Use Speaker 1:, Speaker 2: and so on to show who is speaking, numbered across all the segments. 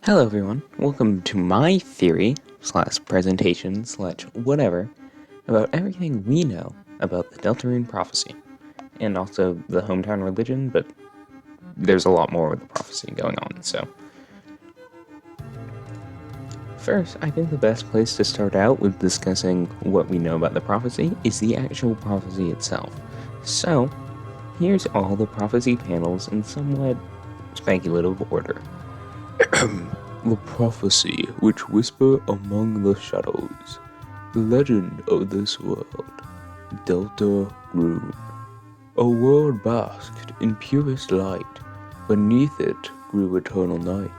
Speaker 1: Hello everyone, welcome to my theory, slash presentation, slash whatever, about everything we know about the Deltarune Prophecy, and also the hometown religion, but there's a lot more with the prophecy going on, so. First, I think the best place to start out with discussing what we know about the prophecy is the actual prophecy itself. So, here's all the prophecy panels in somewhat speculative order. The prophecy which whisper among the shadows, the legend of this world, Deltarune. A world basked in purest light, beneath it grew eternal night.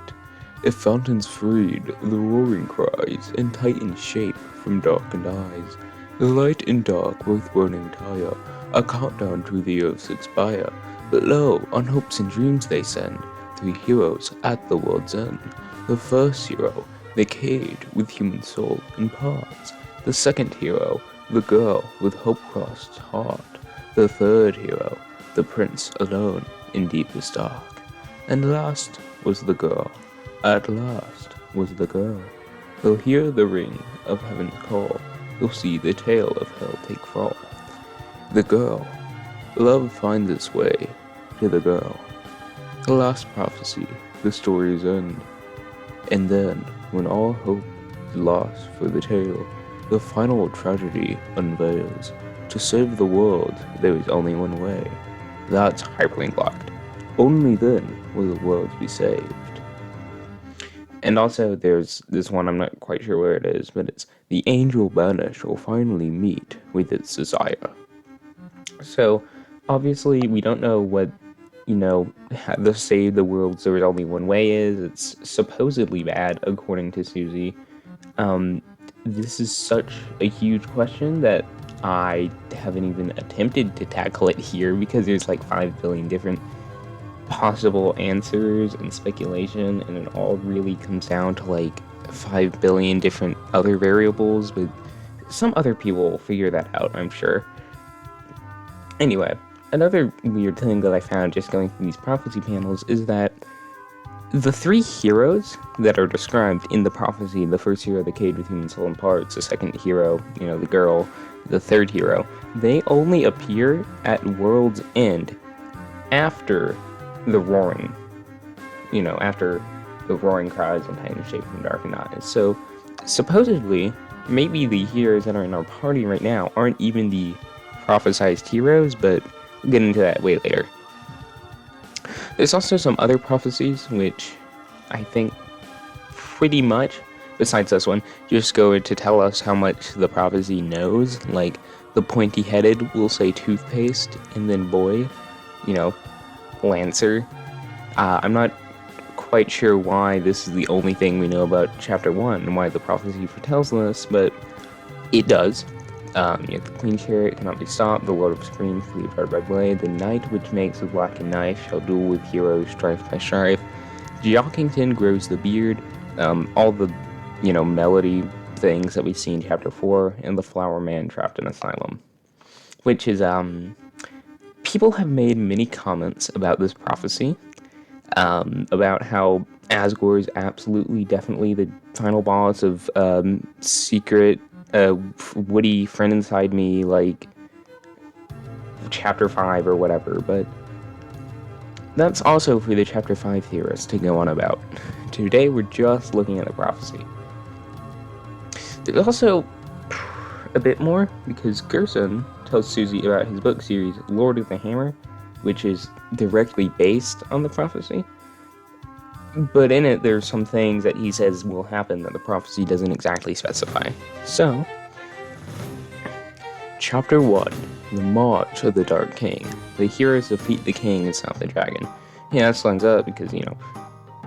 Speaker 1: If fountains freed the roaring cries, and tightened shape from darkened eyes, the light and dark both burning tire, a countdown to the earth's expire. But lo, on hopes and dreams they send, three heroes at the world's end. The first hero, the cage with human soul and parts. The second hero, the girl with hope-crossed heart. The third hero, the prince alone in deepest dark. And last was the girl. At last was the girl. They'll hear the ring of heaven's call. They'll see the tail of hell take fall. The girl. Love finds its way to the girl. The last prophecy, the story's end. And then, when all hope is lost for the tale, the final tragedy unveils. To save the world, there is only one way. That's hyperlink locked. Only then will the world be saved. And also, there's this one, I'm not quite sure where it is, but it's the angel banished will finally meet with its desire. So, obviously, we don't know what the save the world there is only one way is. It's supposedly bad, according to Susie. This is such a huge question that I haven't even attempted to tackle it here because there's like 5 billion different possible answers and speculation, and it all really comes down to like 5 billion different other variables, but some other people will figure that out, I'm sure. Anyway, another weird thing that I found just going through these prophecy panels is that the three heroes that are described in the prophecy, the first hero, the cage with human soul and parts, the second hero, the girl, the third hero, they only appear at World's End after the roaring, after the roaring cries and tightened shape from darkened eyes. So, supposedly, maybe the heroes that are in our party right now aren't even the prophesized heroes, but we'll get into that way later. There's also some other prophecies, which I think pretty much, besides this one, just go to tell us how much the prophecy knows. Like, the pointy-headed will say toothpaste, and then boy, Lancer. I'm not quite sure why this is the only thing we know about Chapter 1, and why the prophecy foretells this, but it does. The clean chariot cannot be stopped, the lord of screams flee apart by blade, the knight which makes a blackened knife shall duel with heroes strife by strife, Jockington grows the beard, all the, melody things that we see in Chapter 4, and the flower man trapped in asylum. Which is, people have made many comments about this prophecy, about how Asgore is absolutely, definitely the final boss of, secret, Woody friend inside me, like Chapter 5 or whatever, but that's also for the Chapter 5 theorists to go on about. Today we're just looking at the prophecy. There's also a bit more, because Gerson tells Susie about his book series, Lord of the Hammer, which is directly based on the prophecy. But in it, there's some things that he says will happen that the prophecy doesn't exactly specify. So, Chapter 1, The March of the Dark King. The heroes defeat the king and stop the dragon. Yeah, that lines up because,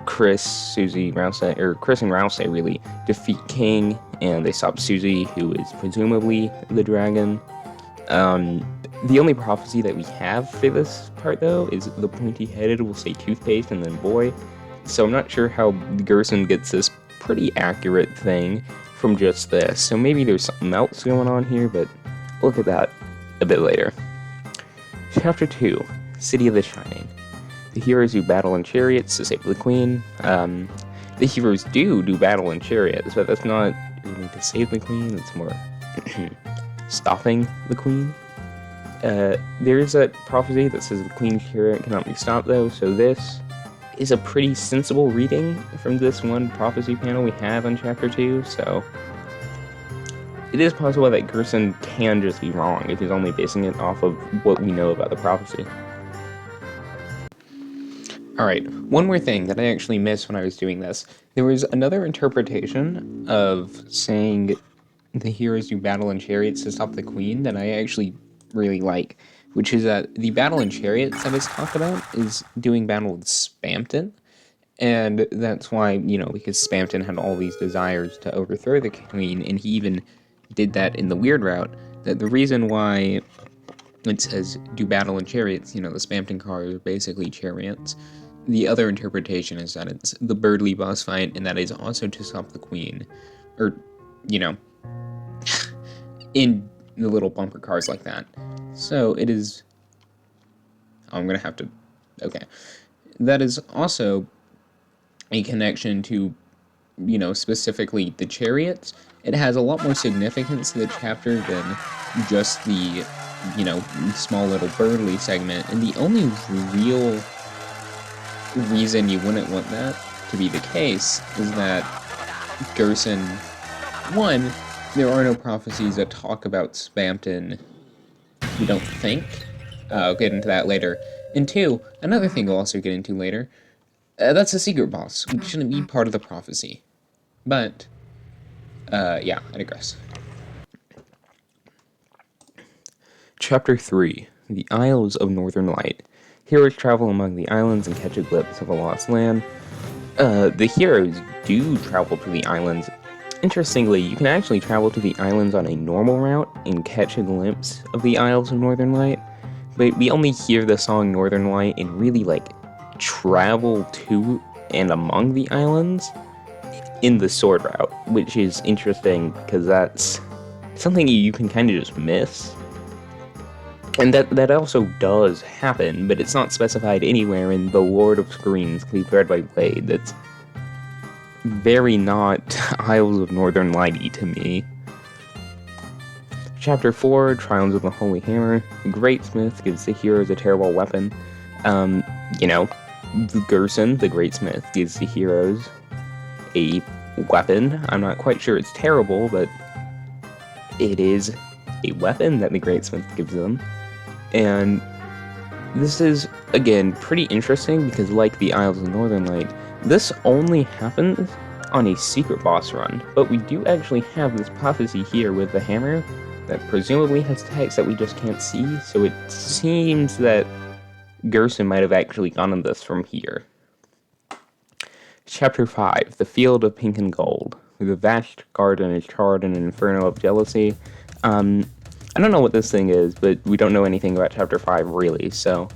Speaker 1: Kris and Ralsei really defeat King, and they stop Susie, who is presumably the dragon. The only prophecy that we have for this part, though, is the pointy-headed will say toothpaste and then boy. So I'm not sure how Gerson gets this pretty accurate thing from just this. So maybe there's something else going on here, but we'll look at that a bit later. Chapter 2, City of the Shining. The heroes who battle in chariots to save the queen. The heroes do battle in chariots, but that's not really to save the queen, it's more stopping the queen. There is a prophecy that says the queen's chariot cannot be stopped, though, so this is a pretty sensible reading from this one prophecy panel we have on Chapter 2, so it is possible that Gerson can just be wrong if he's only basing it off of what we know about the prophecy. Alright, one more thing that I actually missed when I was doing this. There was another interpretation of saying the heroes do battle in chariots to stop the queen that I actually really like, which is that the battle in chariots that is talked about is doing battle with Spamton, and that's why, because Spamton had all these desires to overthrow the queen, and he even did that in the weird route, that the reason why it says do battle in chariots, the Spamton cars are basically chariots. The other interpretation is that it's the Birdly boss fight, and that is also to stop the queen. Or, in the little bumper cars like that. So it is... Oh, I'm gonna have to... Okay. That is also a connection to, specifically the chariots. It has a lot more significance to the chapter than just the, small little Birdly segment. And the only real reason you wouldn't want that to be the case is that Gerson, one, there are no prophecies that talk about Spamton, we don't think. I'll get into that later. And two, another thing we'll also get into later, that's a secret boss, which shouldn't be part of the prophecy. But, yeah, I digress. Chapter 3, The Isles of Northern Light. Heroes travel among the islands and catch a glimpse of a lost land. The heroes do travel to the islands. Interestingly, you can actually travel to the islands on a normal route and catch a glimpse of the Isles of Northern Light, but we only hear the song Northern Light and really, travel to and among the islands in the sword route, which is interesting because that's something you can kind of just miss. And that also does happen, but it's not specified anywhere in the Lord of Screens, Cleave Red by Blade. That's very not Isles of Northern Lighty to me. Chapter 4, Trials of the Holy Hammer. The Great Smith gives the heroes a terrible weapon. Gerson, the Great Smith, gives the heroes a weapon. I'm not quite sure it's terrible, but it is a weapon that the Great Smith gives them. And this is, again, pretty interesting because, like the Isles of Northern Light, this only happens on a secret boss run, but we do actually have this prophecy here with the hammer that presumably has text that we just can't see, so it seems that Gerson might have actually gotten this from here. Chapter 5, The Field of Pink and Gold. The vast garden is charred in an inferno of jealousy. I don't know what this thing is, but we don't know anything about Chapter 5, really, so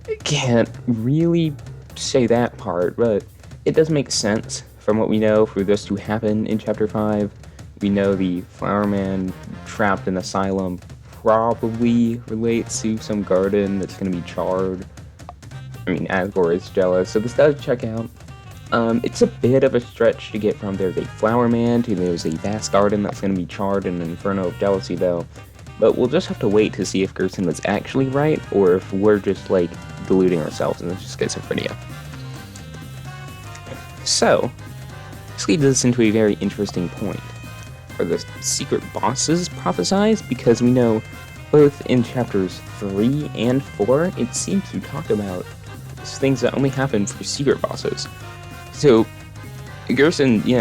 Speaker 1: I can't really say that part, but it does make sense from what we know for this to happen in Chapter 5. We know the Flower Man trapped in Asylum probably relates to some garden that's going to be charred. I mean, Asgore is jealous, so this does check out. It's a bit of a stretch to get from there's a Flower Man to there's a vast garden that's going to be charred in an inferno of jealousy, though. But we'll just have to wait to see if Gerson was actually right, or if we're just, deluding ourselves and it's just schizophrenia. So, this leads us into a very interesting point. Are the secret bosses prophesized? Because we know, both in chapters 3 and 4, it seems to talk about things that only happen for secret bosses. So, Gerson, he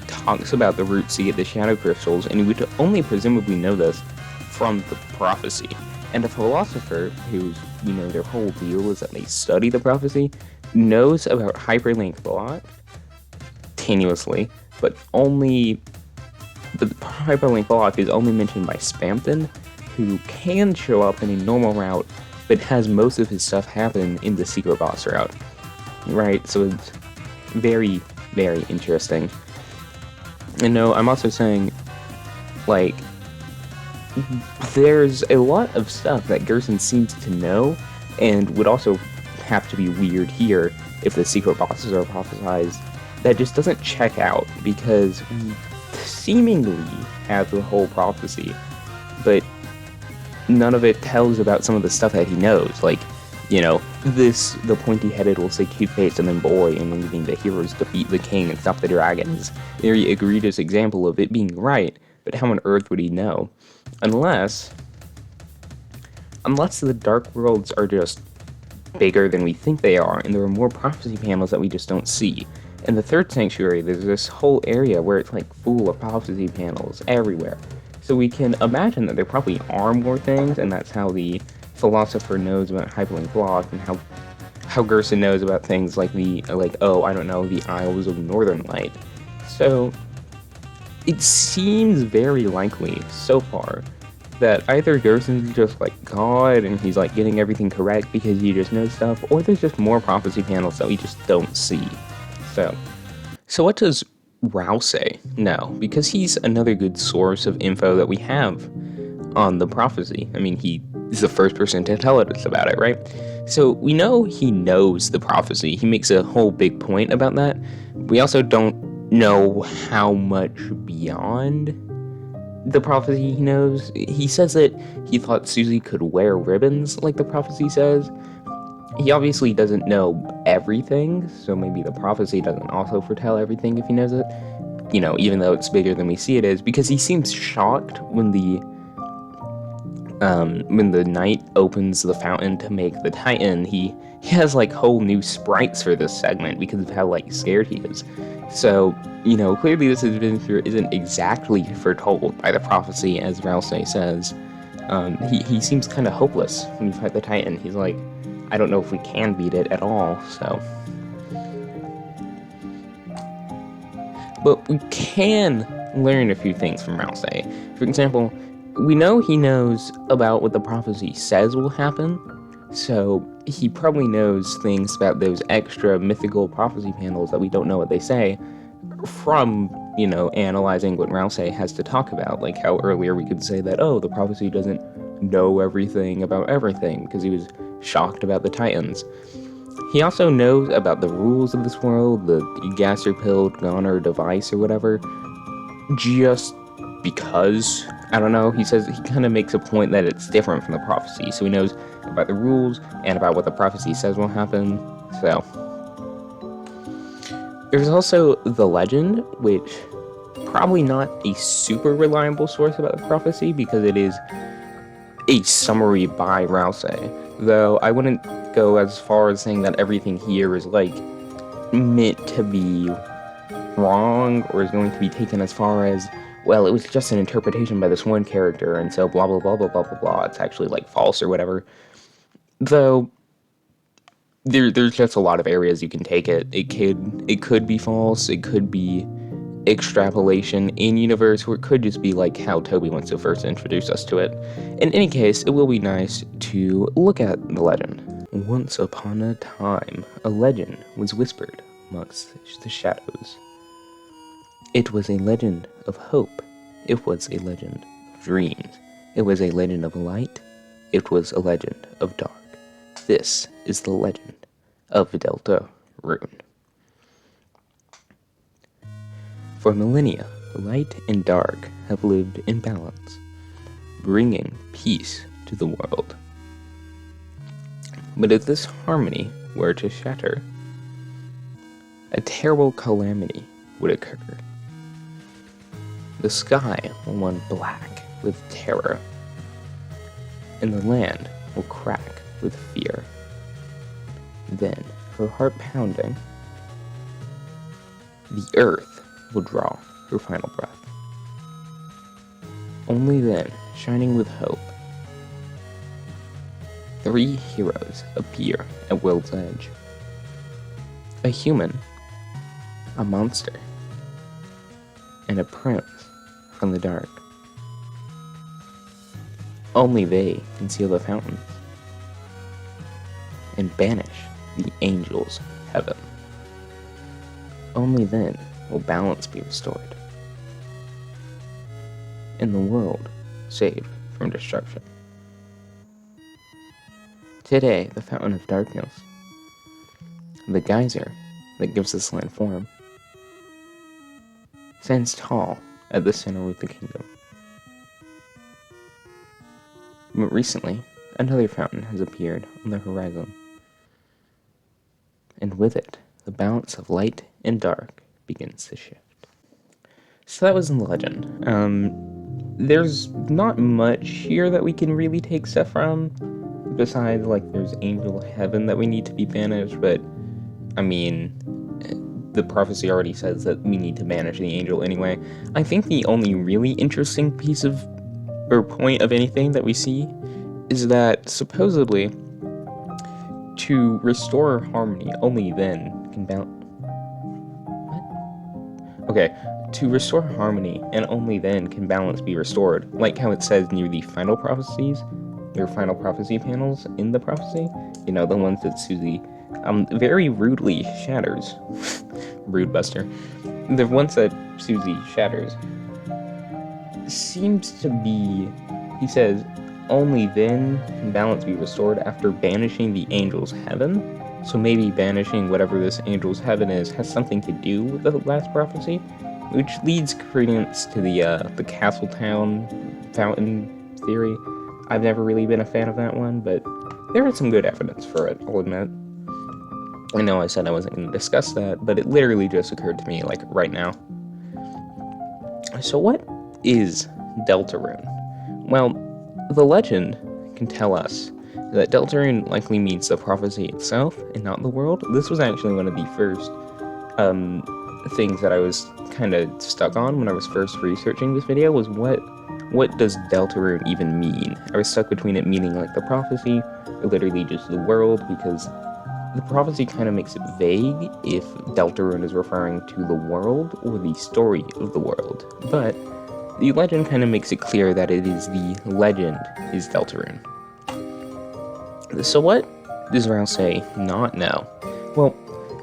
Speaker 1: talks about the roots to get the shadow crystals, and he would only presumably know this from the prophecy. And a philosopher who's, their whole deal is that they study the prophecy, knows about hyperlink thought, tenuously, but the hyperlink block is only mentioned by Spamton, who can show up in a normal route, but has most of his stuff happen in the secret boss route. Right, so it's very, very interesting. And no, I'm also saying, there's a lot of stuff that Gerson seems to know, and would also have to be weird here if the secret bosses are prophesized. that just doesn't check out, because we seemingly have the whole prophecy, but none of it tells about some of the stuff that he knows. Like, the pointy-headed will say cute-faced and then boy, and then the heroes defeat the king and stop the dragons. Very egregious example of it being right, but how on earth would he know? Unless the Dark Worlds are just bigger than we think they are, and there are more prophecy panels that we just don't see. In the Third Sanctuary, there's this whole area where it's like full of prophecy panels everywhere. So we can imagine that there probably are more things, and that's how the philosopher knows about Hyperlink Block, and how Gerson knows about things like the Isles of Northern Light. So it seems very likely so far that either Gerson's just like God and he's like getting everything correct because he just knows stuff, or there's just more prophecy panels that we just don't see. So what does Ralsei know? Because he's another good source of info that we have on the prophecy. I mean, he is the first person to tell us about it, right? So we know he knows the prophecy. He makes a whole big point about that. We also don't know how much beyond the prophecy he knows. He says that he thought Susie could wear ribbons, like the prophecy says. He obviously doesn't know everything, so maybe the prophecy doesn't also foretell everything if he knows it. Even though it's bigger than we see it is, because he seems shocked when the knight opens the fountain to make the Titan. He has like whole new sprites for this segment because of how like scared he is. So, clearly this adventure isn't exactly foretold by the prophecy, as Ralsei says. He seems kind of hopeless when you fight the Titan. He's like, I don't know if we can beat it at all, so. But we can learn a few things from Ralsei. For example, we know he knows about what the prophecy says will happen, so he probably knows things about those extra mythical prophecy panels that we don't know what they say from, analyzing what Ralsei has to talk about. Like how earlier we could say that, the prophecy doesn't know everything about everything because he was shocked about the Titans. He also knows about the rules of this world, the Gaster pill, Goner device, or whatever, just because, I don't know, he says he kind of makes a point that it's different from the prophecy, so he knows about the rules and about what the prophecy says will happen. So there's also the legend, which probably not a super reliable source about the prophecy because it is a summary by Ralsei, though I wouldn't go as far as saying that everything here is like meant to be wrong or is going to be taken as far as, well, it was just an interpretation by this one character and so blah blah blah blah blah blah blah, it's actually like false or whatever. Though there's just a lot of areas you can take it. It could be false, it could be extrapolation in universe, or it could just be like how Toby wants to first introduce us to it. In any case, it will be nice to look at the legend. Once upon a time, a legend was whispered amongst the shadows. It was a legend of hope. It was a legend of dreams. It was a legend of light. It was a legend of dark. This is the legend of Deltarune. For millennia, light and dark have lived in balance, bringing peace to the world. But if this harmony were to shatter, a terrible calamity would occur. The sky will run black with terror, and the land will crack with fear. Then, her heart pounding, the earth will draw her final breath. Only then, shining with hope, 3 heroes appear at World's Edge. A human, a monster, and a prince from the dark. Only they can seal the fountains and banish the angels of heaven. Only then will balance be restored, and the world saved from destruction. Today, the Fountain of Darkness, the geyser that gives this land form, stands tall at the center of the kingdom. But recently, another fountain has appeared on the horizon, and with it, the balance of light and dark begins to shift. So that was in the legend. There's not much here that we can really take stuff from, besides, like, there's angel heaven that we need to be banished, but, I mean, the prophecy already says that we need to banish the angel anyway. I think the only really interesting piece of, or point of anything that we see is that, supposedly, to restore harmony, only then can balance. What? Okay, to restore harmony, and only then can balance be restored, like how it says near the final prophecies, or final prophecy panels in the prophecy. You know, the ones that Susie very rudely shatters. Rude Buster. The ones that Susie shatters seems to be, he says, only then can balance be restored after banishing the angel's heaven. So maybe banishing whatever this angel's heaven is has something to do with the last prophecy, which leads credence to the Castletown fountain theory. I've never really been a fan of that one, but there is some good evidence for it, I'll admit. I know I said I wasn't going to discuss that, but it literally just occurred to me, like, right now. So what is Deltarune? Well, the legend can tell us that Deltarune likely means the prophecy itself and not the world. This was actually one of the first things that I was kind of stuck on when I was first researching this video, was what does Deltarune even mean? I was stuck between it meaning like the prophecy, or literally just the world, because the prophecy kind of makes it vague if Deltarune is referring to the world or the story of the world. But the legend kind of makes it clear that it is the legend is Deltarune. So what does Ralsei not know? Well,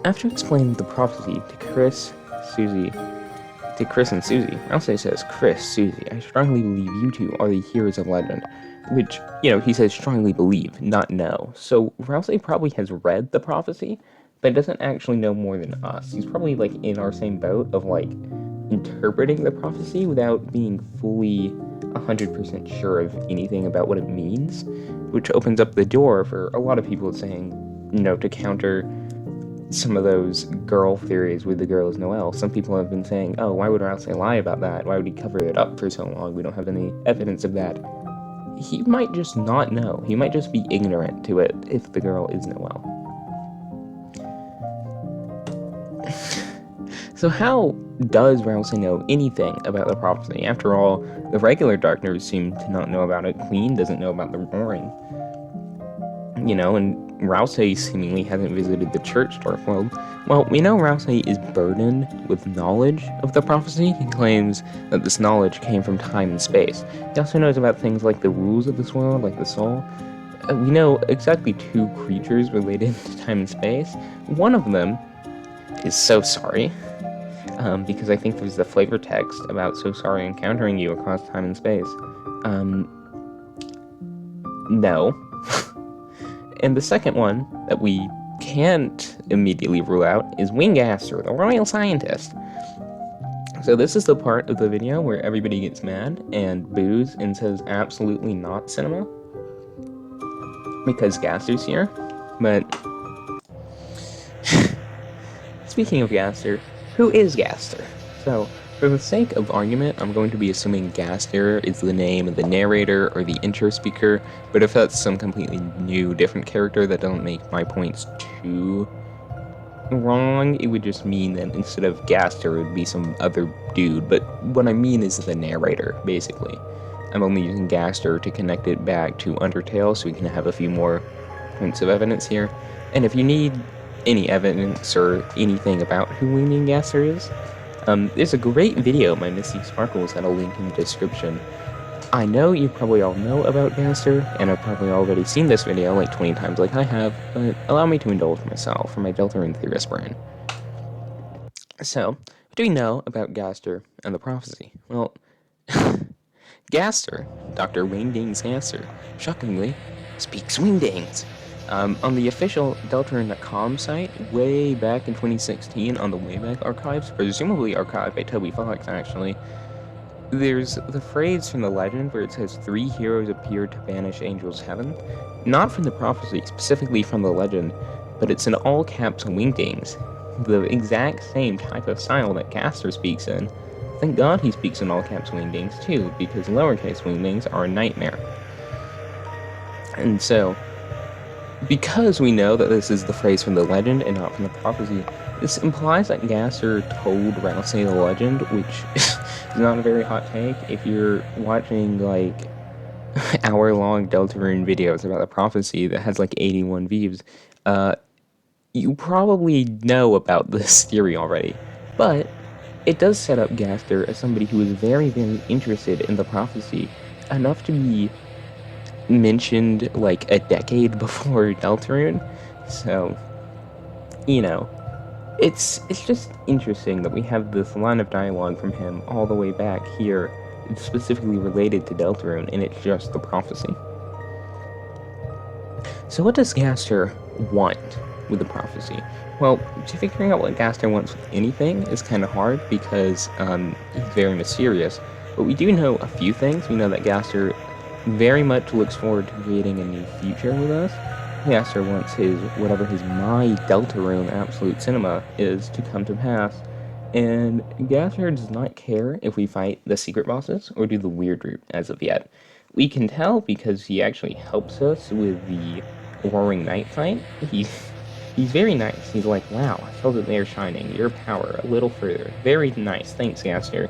Speaker 1: after explaining the prophecy to Kris and Susie, Ralsei says, "Kris, Susie, I strongly believe you two are the heroes of legend." Which, you know, he says strongly believe, not know. So Ralsei probably has read the prophecy, but doesn't actually know more than us. He's probably, like, in our same boat of, like, interpreting the prophecy without being fully 100% sure of anything about what it means, which opens up the door for a lot of people saying, you know, to counter some of those girl theories with the girl is Noelle. Some people have been saying, oh, why would Ralsei lie about that? Why would he cover it up for so long? We don't have any evidence of that. He might just not know. He might just be ignorant to it if the girl is Noelle. So how does Ralsei know anything about the prophecy? After all, the regular Darkners seem to not know about it. Queen doesn't know about the roaring. You know, and Ralsei seemingly hasn't visited the church Dark World. Well, we know Ralsei is burdened with knowledge of the prophecy. He claims that this knowledge came from time and space. He also knows about things like the rules of this world, like the soul. We know exactly two creatures related to time and space. One of them is So Sorry, because I think there's the flavor text about So Sorry encountering you across time and space. No. And the second one that we can't immediately rule out is Gaster, the royal scientist. So this is the part of the video where everybody gets mad and boos and says absolutely not cinema, because Gaster's here. But speaking of Gaster, who is Gaster? So, for the sake of argument, I'm going to be assuming Gaster is the name of the narrator or the intro speaker, but if that's some completely new, different character that doesn't make my points too wrong, it would just mean that instead of Gaster, it would be some other dude. But what I mean is the narrator, basically. I'm only using Gaster to connect it back to Undertale, so we can have a few more points of evidence here. And if you need any evidence or anything about who Winging Gaster is, there's a great video by Misty Sparkles that I'll link in the description. I know you probably all know about Gaster, and have probably already seen this video like 20 times like I have, but allow me to indulge myself for my Deltarune theorist brain. So, what do we know about Gaster and the prophecy? Well, Gaster, Dr. Wingdings Gaster, shockingly, speaks Wingdings. On the official Deltarune.com site, way back in 2016 on the Wayback Archives, presumably archived by Toby Fox actually, there's the phrase from the legend where it says 3 heroes appeared to banish angels' heaven. Not from the prophecy, specifically from the legend, but it's in all caps wingdings. The exact same type of style that Gaster speaks in. Thank God he speaks in all caps wingdings too, because lowercase wingdings are a nightmare. And so, because we know that this is the phrase from the legend and not from the prophecy, this implies that Gaster told Ralsei the legend, which is not a very hot take. If you're watching, like, hour-long Deltarune videos about the prophecy that has, like, 81 views, you probably know about this theory already. But it does set up Gaster as somebody who is very, very interested in the prophecy, enough to be mentioned like a decade before Deltarune. So, you know, it's just interesting that we have this line of dialogue from him all the way back here, specifically related to Deltarune, and it's just the prophecy. So what does Gaster want with the prophecy? Well, figuring out what Gaster wants with anything is kind of hard because he's very mysterious. But we do know a few things. We know that Gaster very much looks forward to creating a new future with us. Gaster wants whatever his My Deltarune Absolute Cinema is to come to pass. And Gaster does not care if we fight the secret bosses or do the weird route as of yet. We can tell because he actually helps us with the Roaring Night fight. He's very nice. He's like, wow, I felt that they are shining. Your power a little further. Very nice. Thanks, Gaster.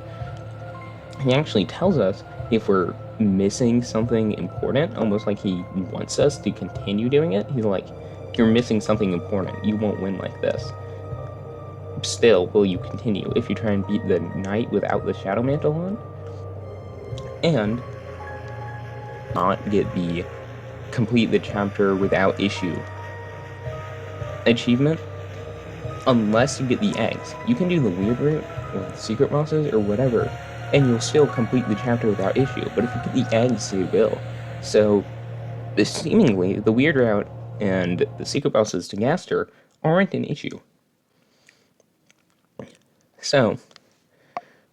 Speaker 1: He actually tells us if we're missing something important, almost like he wants us to continue doing it. He's like, you're missing something important. You won't win like this. Still, will you continue if you try and beat the knight without the Shadow Mantle on? And not get the complete the chapter without issue achievement unless you get the eggs. You can do the weird route or the secret bosses or whatever, and you'll still complete the chapter without issue. But if you get the eggs, you will. So, seemingly, the weird route and the secret bosses to Gaster aren't an issue. So,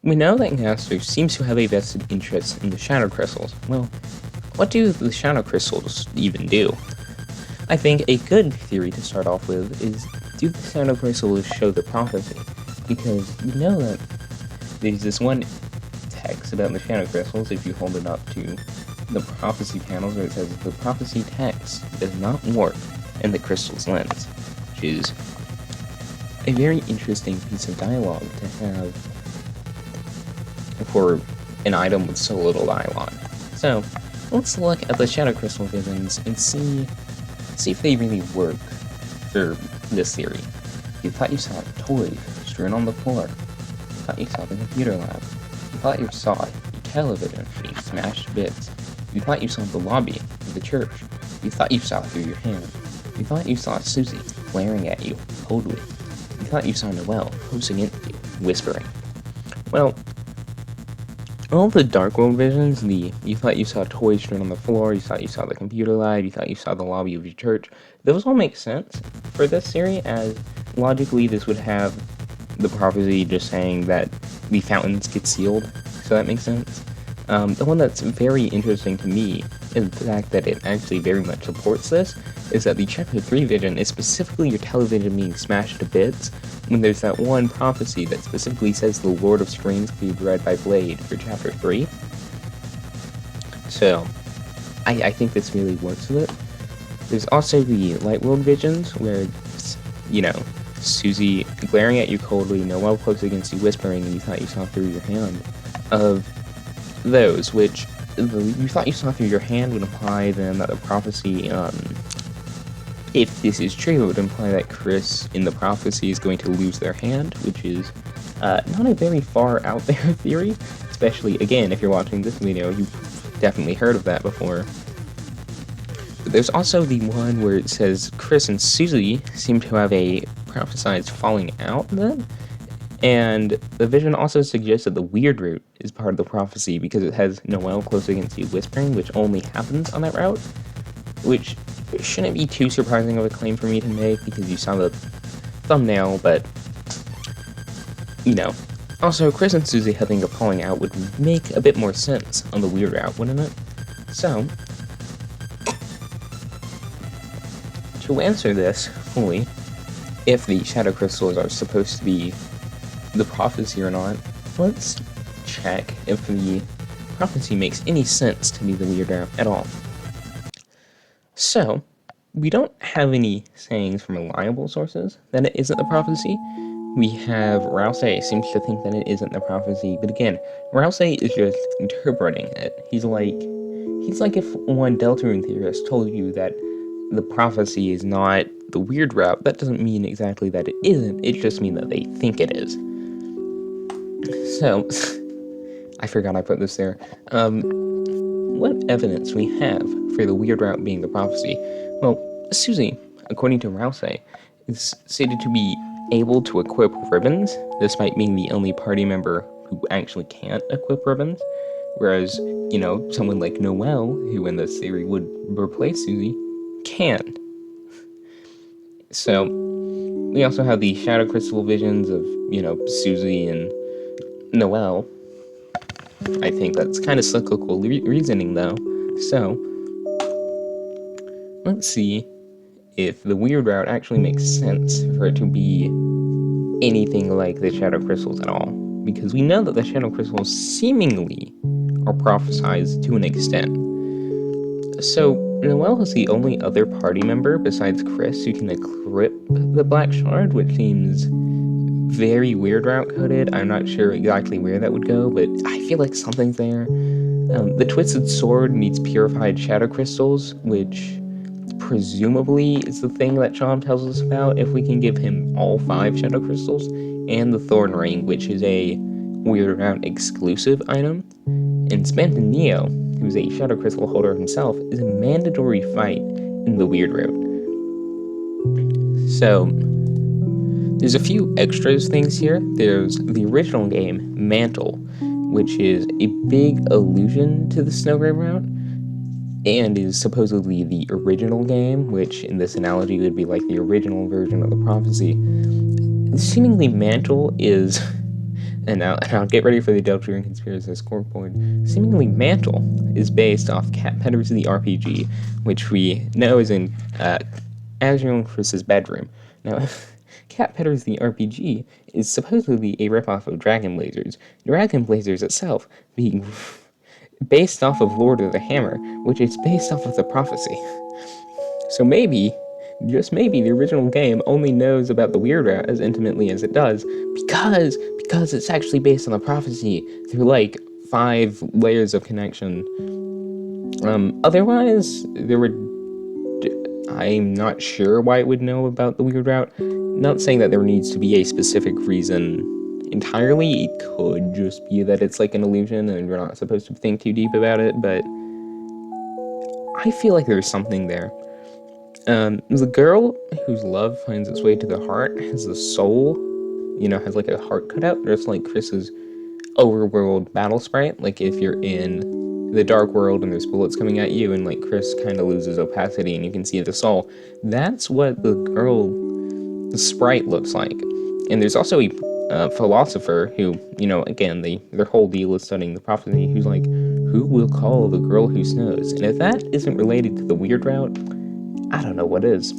Speaker 1: we know that Gaster seems to have a vested interest in the Shadow Crystals. Well, what do the Shadow Crystals even do? I think a good theory to start off with is, do the Shadow Crystals show the prophecy? Because you know that there's this one text about the Shadow Crystals, if you hold it up to the prophecy panels, where it says, the prophecy text does not work in the crystal's lens, which is a very interesting piece of dialogue to have for an item with so little dialogue. So, let's look at the Shadow Crystal visions and see if they really work for this theory. You thought you saw toys strewn on the floor. You thought you saw the computer lab. You thought you saw your television being smashed to bits. You thought you saw the lobby of the church. You thought you saw through your hand. You thought you saw Susie glaring at you coldly. You thought you saw Noelle closing in at you, whispering. Well, all the Dark World visions, you thought you saw toys strewn on the floor, you thought you saw the computer lab, you thought you saw the lobby of your church, those all make sense for this theory, as logically this would have the prophecy just saying that the fountains get sealed, so that makes sense. The one that's very interesting to me, and the fact that it actually very much supports this, is that the Chapter 3 vision is specifically your television being smashed to bits, when there's that one prophecy that specifically says the Lord of Strings can be read by Blade for Chapter 3. So, I think this really works with it. There's also the Light World visions, where it's, you know, Susie glaring at you coldly, Noelle close against you whispering, and you thought you saw through your hand. Of those, which you thought you saw through your hand would imply then that the prophecy, if this is true, it would imply that Kris in the prophecy is going to lose their hand, which is not a very far out there theory, especially, again, if you're watching this video, you've definitely heard of that before. But there's also the one where it says Kris and Susie seem to have a prophesized falling out then, and the vision also suggests that the weird route is part of the prophecy because it has Noelle close against you whispering, which only happens on that route, which
Speaker 2: shouldn't be too surprising of a claim for me to make because you saw the thumbnail, but, you know. Also, Kris and Susie having a falling out would make a bit more sense on the weird route, wouldn't it? So, to answer this fully, if the shadow crystals are supposed to be the prophecy or not, let's check if the prophecy makes any sense to be the weird route at all. So, we don't have any sayings from reliable sources that it isn't the prophecy. We have Ralsei seems to think that it isn't the prophecy, but again, Ralsei is just interpreting it. He's like if one Deltarune theorist told you that the prophecy is not the weird route, that doesn't mean exactly that it isn't, it just means that they think it is. So, I forgot I put this there. What evidence we have for the weird route being the prophecy? Well, Susie, according to Ralsei, is stated to be able to equip ribbons, despite being the only party member who actually can't equip ribbons. Whereas, you know, someone like Noelle, who in this theory would replace Susie, can. So, we also have the shadow crystal visions of, you know, Susie and Noelle. I think that's kind of cyclical reasoning, though. So, let's see if the weird route actually makes sense for it to be anything like the shadow crystals at all. Because we know that the shadow crystals seemingly are prophesized to an extent. So, Noelle is the only other party member besides Kris who can equip the Black Shard, which seems very weird route coded. I'm not sure exactly where that would go, but I feel like something's there. The Twisted Sword needs purified shadow crystals, which presumably is the thing that Sean tells us about if we can give him all 5 shadow crystals, and the Thorn Ring, which is a weird route exclusive item. And Spant and Neo, who's a shadow crystal holder himself, is a mandatory fight in the weird route. So, there's a few extras things here. There's the original game, Mantle, which is a big allusion to the Snowgrave route, and is supposedly the original game, which in this analogy would be like the original version of the prophecy. Seemingly Mantle is, and I'll get ready for the Deltarune Conspiracy scoreboard. Seemingly Mantle is based off Cat Petters the RPG, which we know is in Azrael and Kris's bedroom. Now, Cat Petters the RPG is supposedly a ripoff of Dragon Blazers. Dragon Blazers itself being based off of Lord of the Hammer, which is based off of the prophecy. So maybe, just maybe, the original game only knows about the weird route as intimately as it does because it's actually based on the prophecy through like 5 layers of connection. Otherwise, I'm not sure why it would know about the weird route. Not saying that there needs to be a specific reason entirely. It could just be that it's like an illusion and we're not supposed to think too deep about it, but I feel like there's something there. The girl whose love finds its way to the heart has a soul, has like a heart cutout, just like Kris's overworld battle sprite. Like if you're in the dark world and there's bullets coming at you and like Kris kind of loses opacity and you can see the soul, that's what the sprite looks like. And there's also a philosopher who, again, their whole deal is studying the prophecy, who's like, who will call the girl who snows? And if that isn't related to the weird route, I don't know what is.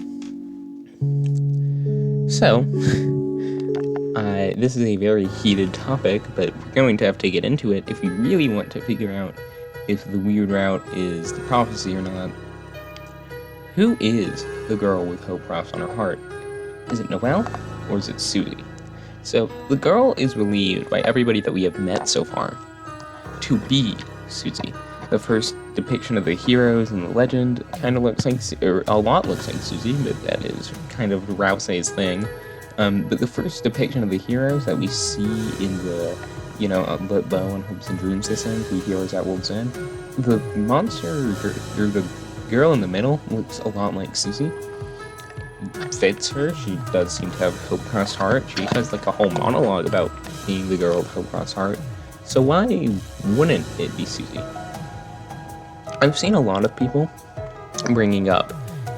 Speaker 2: So, this is a very heated topic, but we're going to have to get into it if we really want to figure out if the weird route is the prophecy or not. Who is the girl with Hope Cross on her heart? Is it Noelle, or is it Susie? So, the girl is believed by everybody that we have met so far to be Susie. The first depiction of the heroes in the legend kind of looks like, or a lot looks like Susie, but that is kind of Ralsei's thing. But the first depiction of the heroes that we see in the, Lit Bow and Hopes and Dreams system, the heroes at World's End, the monster, or the girl in the middle looks a lot like Susie. Fits her. She does seem to have Hope Cross Heart. She has like a whole monologue about being the girl with Hope Cross Heart. So why wouldn't it be Susie? I've seen a lot of people bringing up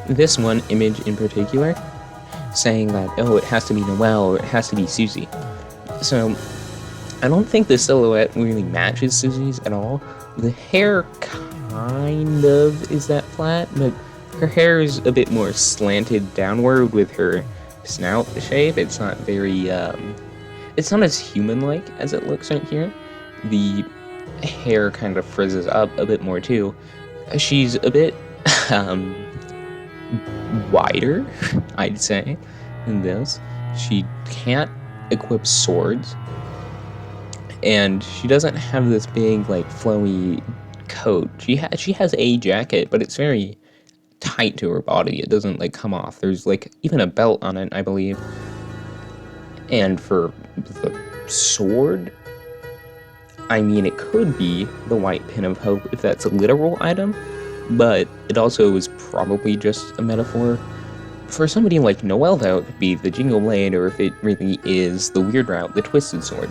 Speaker 2: this one image in particular, saying that, oh, it has to be Noelle or it has to be Susie. So I don't think the silhouette really matches Susie's at all. The hair kind of is that flat, but her hair is a bit more slanted downward with her snout shape. It's not very, it's not as human-like as it looks right here. The hair kind of frizzes up a bit more too. She's a bit, wider, I'd say, than this. She can't equip swords, and she doesn't have this big, like, flowy coat. She has a jacket, but it's very tight to her body. It doesn't, like, come off. There's, like, even a belt on it, I believe. And for the sword, I mean, it could be the White Pin of Hope if that's a literal item, but it also is probably just a metaphor. For somebody like Noelle, though, it could be the Jingle Blade, or if it really is the weird route, the Twisted Sword.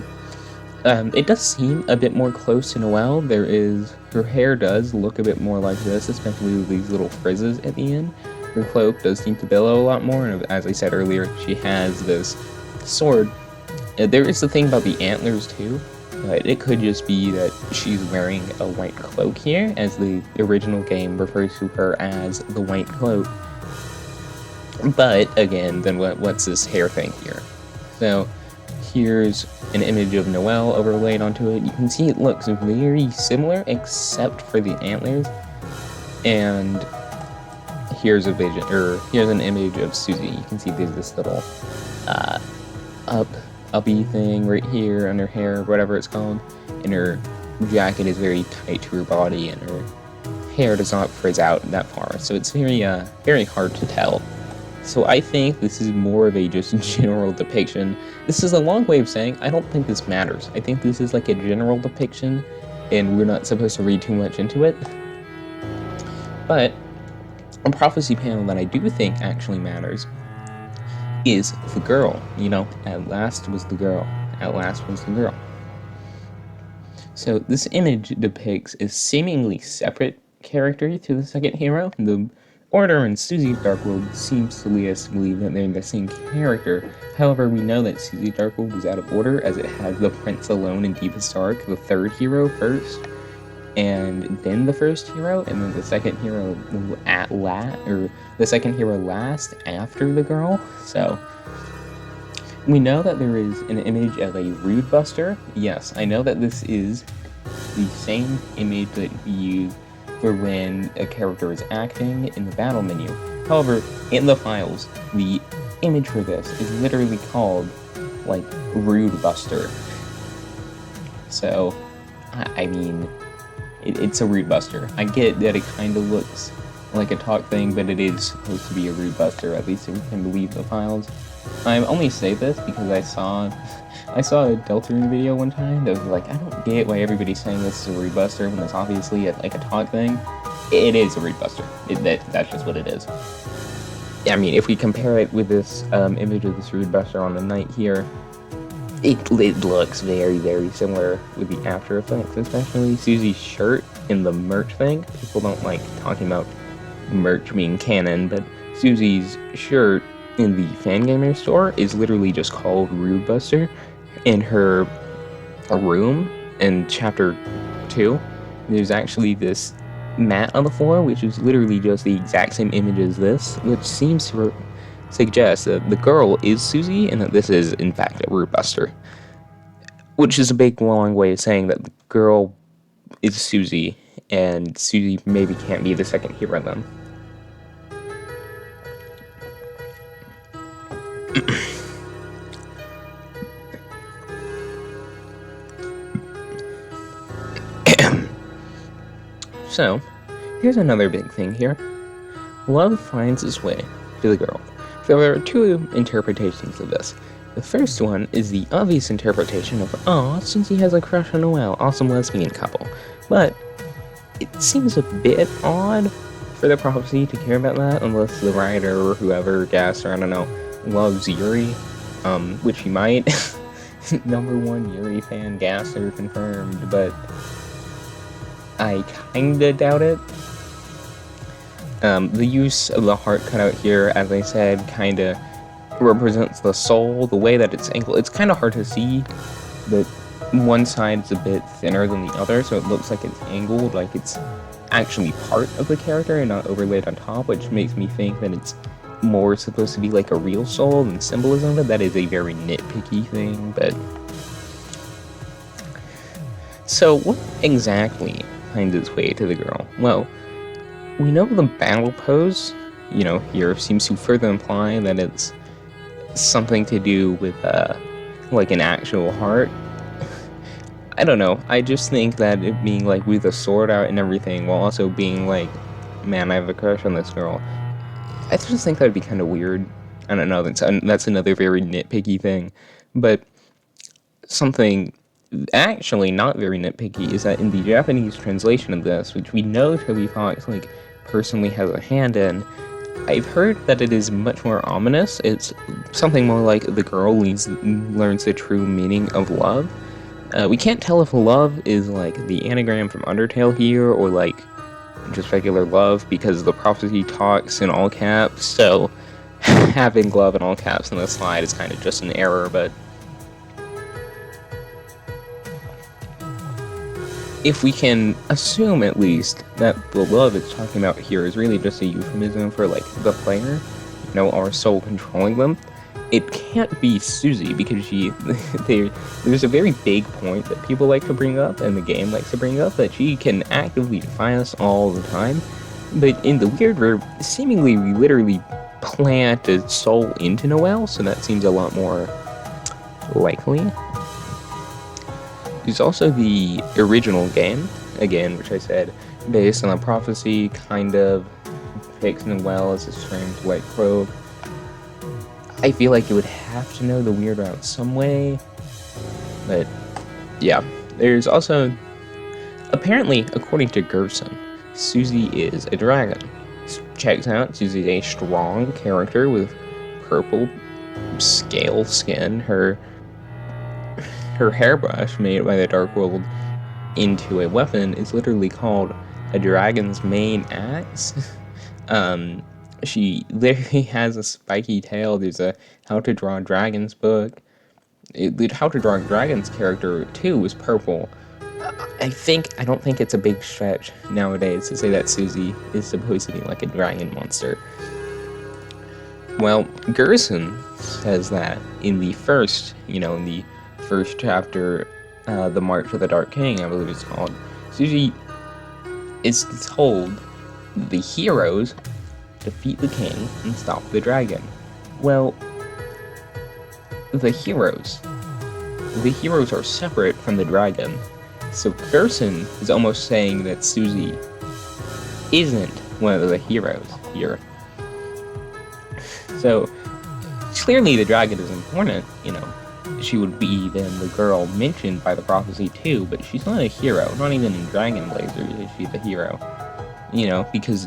Speaker 2: It does seem a bit more close to Noelle. Her hair does look a bit more like this, especially with these little frizzes at the end. Her cloak does seem to billow a lot more, and as I said earlier, she has this sword. There is the thing about the antlers too, but it could just be that she's wearing a white cloak here, as the original game refers to her as the White Cloak. But again, then what's this hair thing here? So here's an image of Noelle overlaid onto it. You can see it looks very similar except for the antlers. And here's here's an image of Susie. You can see there's this little uppy thing right here on her hair, whatever it's called. And her jacket is very tight to her body, and her hair does not frizz out that far. So it's very hard to tell. So I think this is more of a just general depiction. This is a long way of saying I don't think this matters. I think this is like a general depiction, and we're not supposed to read too much into it. But a prophecy panel that I do think actually matters is the girl. You know, at last was the girl. At last was the girl. So this image depicts a seemingly separate character to the second hero. The Order in Susie Darkworld seems to lead us to believe that they're the same character. However, we know that Susie Darkworld is out of order, as it has the Prince Alone and Deepest Dark, the third hero first, and then the first hero, and then the second hero last after the girl. So we know that there is an image of a Rude Buster. Yes, I know that this is the same image that we use for when a character is acting in the battle menu. However, in the files, the image for this is literally called, like, Rude Buster. So, I mean, it's a Rude Buster. I get that it kind of looks like a talk thing, but it is supposed to be a Rude Buster, at least if you can believe the files. I only say this because I saw a Deltarune video one time that was like, I don't get why everybody's saying this is a Rude Buster when it's obviously like a talk thing. It is a Rude Buster. That's just what it is. I mean, if we compare it with this image of this Rude Buster on the knight here, it looks very, very similar with the After Effects, especially Susie's shirt in the merch thing. People don't like talking about merch being canon, but Susie's shirt in the Fangamer store is literally just called Rude Buster. In her room in chapter 2, there's actually this mat on the floor, which is literally just the exact same image as this, which seems to suggest that the girl is Susie and that this is in fact a Rude Buster, which is a big long way of saying that the girl is Susie and Susie maybe can't be the second hero then. So, here's another big thing here. Love finds its way to the girl. There are two interpretations of this. The first one is the obvious interpretation of, "Aw, Susie has a crush on Noelle, awesome lesbian couple." But it seems a bit odd for the prophecy to care about that, unless the writer or whoever, Gaster, I don't know, loves Yuri, which he might. #1 Yuri fan, Gaster confirmed, but I kinda doubt it. The use of the heart cutout here, as I said, kind of represents the soul. The way that it's angled, it's kind of hard to see, but one side's a bit thinner than the other, so it looks like it's angled, like it's actually part of the character and not overlaid on top, which makes me think that it's more supposed to be like a real soul than symbolism, but that is a very nitpicky thing. But so what exactly finds its way to the girl? Well, we know the battle pose, here seems to further imply that it's something to do with like an actual heart. I don't know, I just think that it being like with a sword out and everything, while also being like, man, I have a crush on this girl, I just think that'd be kind of weird. I don't know, that's another very nitpicky thing. But something actually not very nitpicky is that in the Japanese translation of this, which we know Toby Fox like personally has a hand in, I've heard that it is much more ominous. It's something more like the girl learns the true meaning of love. We can't tell if love is like the anagram from Undertale here, or like just regular love, because the prophecy talks in all caps, so having love in all caps in the slide is kind of just an error. But if we can assume at least that the love it's talking about here is really just a euphemism for like the player, our soul controlling them, it can't be Susie, because there's a very big point that people like to bring up, and the game likes to bring up, that she can actively defy us all the time. But in the weird verb, seemingly we literally plant a soul into Noelle, so that seems a lot more likely. There's also the original game, again, which I said, based on a prophecy, kind of depicts Noelle as a strange white cloak. I feel like you would have to know the weird route some way, but yeah. There's also, apparently, according to Gerson, Susie is a dragon. Checks out, Susie's a strong character with purple scale skin. Her hairbrush made by the Dark World into a weapon is literally called a dragon's main axe. She literally has a spiky tail. There's a How to Draw Dragons book. The How to Draw Dragons character too is purple. I don't think it's a big stretch nowadays to say that Susie is supposed to be like a dragon monster. Well, Gerson says that in the first chapter, The March of the Dark King, I believe it's called, Susie is told the heroes defeat the king and stop the dragon. Well, the heroes are separate from the dragon. So Gerson is almost saying that Susie isn't one of the heroes here. So clearly the dragon is important, She would be then the girl mentioned by the prophecy too, but she's not a hero. Not even in Dragon Blazers is she the hero. Because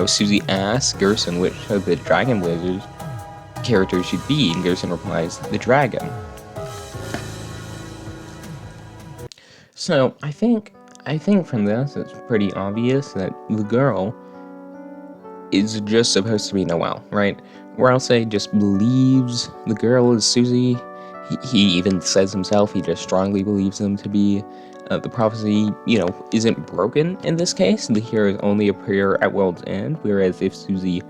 Speaker 2: Susie asks Gerson which of the Dragon Blazers characters should be, and Gerson replies, the dragon. So I think from this it's pretty obvious that the girl is just supposed to be Noelle, right? Ralsei just believes the girl is Susie. He even says himself he just strongly believes them to be. The prophecy, isn't broken in this case. The heroes only appear at World's End, whereas if Susie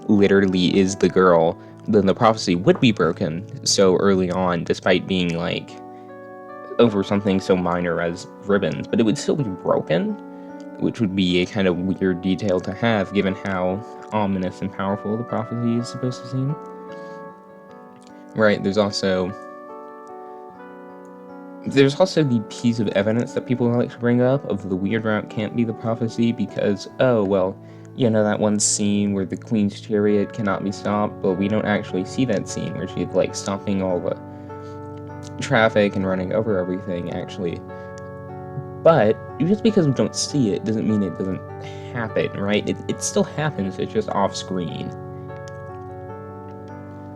Speaker 2: literally is the girl, then the prophecy would be broken so early on, despite being like over something so minor as ribbons, but it would still be broken, which would be a kind of weird detail to have given how ominous and powerful the prophecy is supposed to seem. Right, there's also the piece of evidence that people like to bring up of the weird route can't be the prophecy because, that one scene where the queen's chariot cannot be stopped, but we don't actually see that scene where she's like stopping all the traffic and running over everything, actually. But just because we don't see it doesn't mean it doesn't happen, right? It still happens, it's just off screen.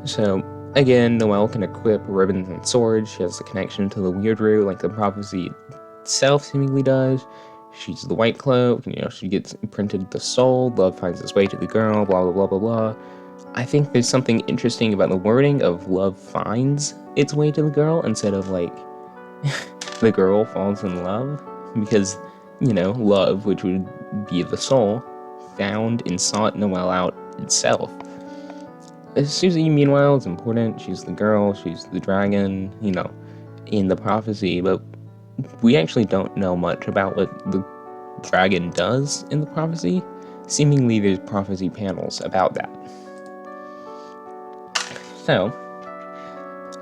Speaker 2: So again, Noelle can equip ribbons and swords. She has a connection to the weird root like the prophecy itself seemingly does. she's the white cloak, she gets imprinted the soul, love finds its way to the girl, blah, blah, blah, blah, blah. I think there's something interesting about the wording of love finds its way to the girl instead of, like, the girl falls in love, because, love, which would be the soul, found and sought Noelle out itself. Susie, meanwhile, is important. She's the girl, she's the dragon, in the prophecy, but we actually don't know much about what the dragon does in the prophecy. Seemingly, there's prophecy panels about that. So,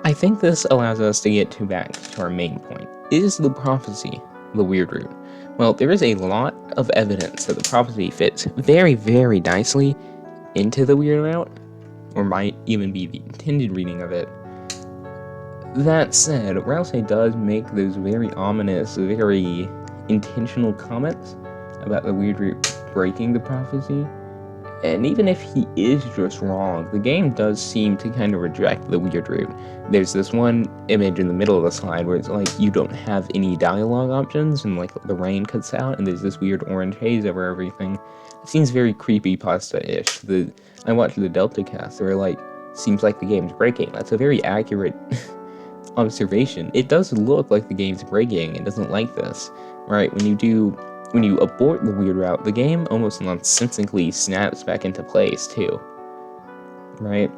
Speaker 2: I think this allows us to get back to our main point. Is the prophecy the weird root? Well, there is a lot of evidence that the prophecy fits very, very nicely into the weird route, or might even be the intended reading of it. That said, Ralsei does make those very ominous, very intentional comments about the weird root breaking the prophecy. And even if he is just wrong, the game does seem to kind of reject the weird root. There's this one image in the middle of the slide where it's like you don't have any dialogue options and like the rain cuts out and there's this weird orange haze over everything. It seems very creepypasta-ish. I watched the Delta cast where like, seems like the game's breaking. That's a very accurate observation. It does look like the game's breaking. It doesn't like this, right? When you abort the weird route, the game almost nonsensically snaps back into place too, right?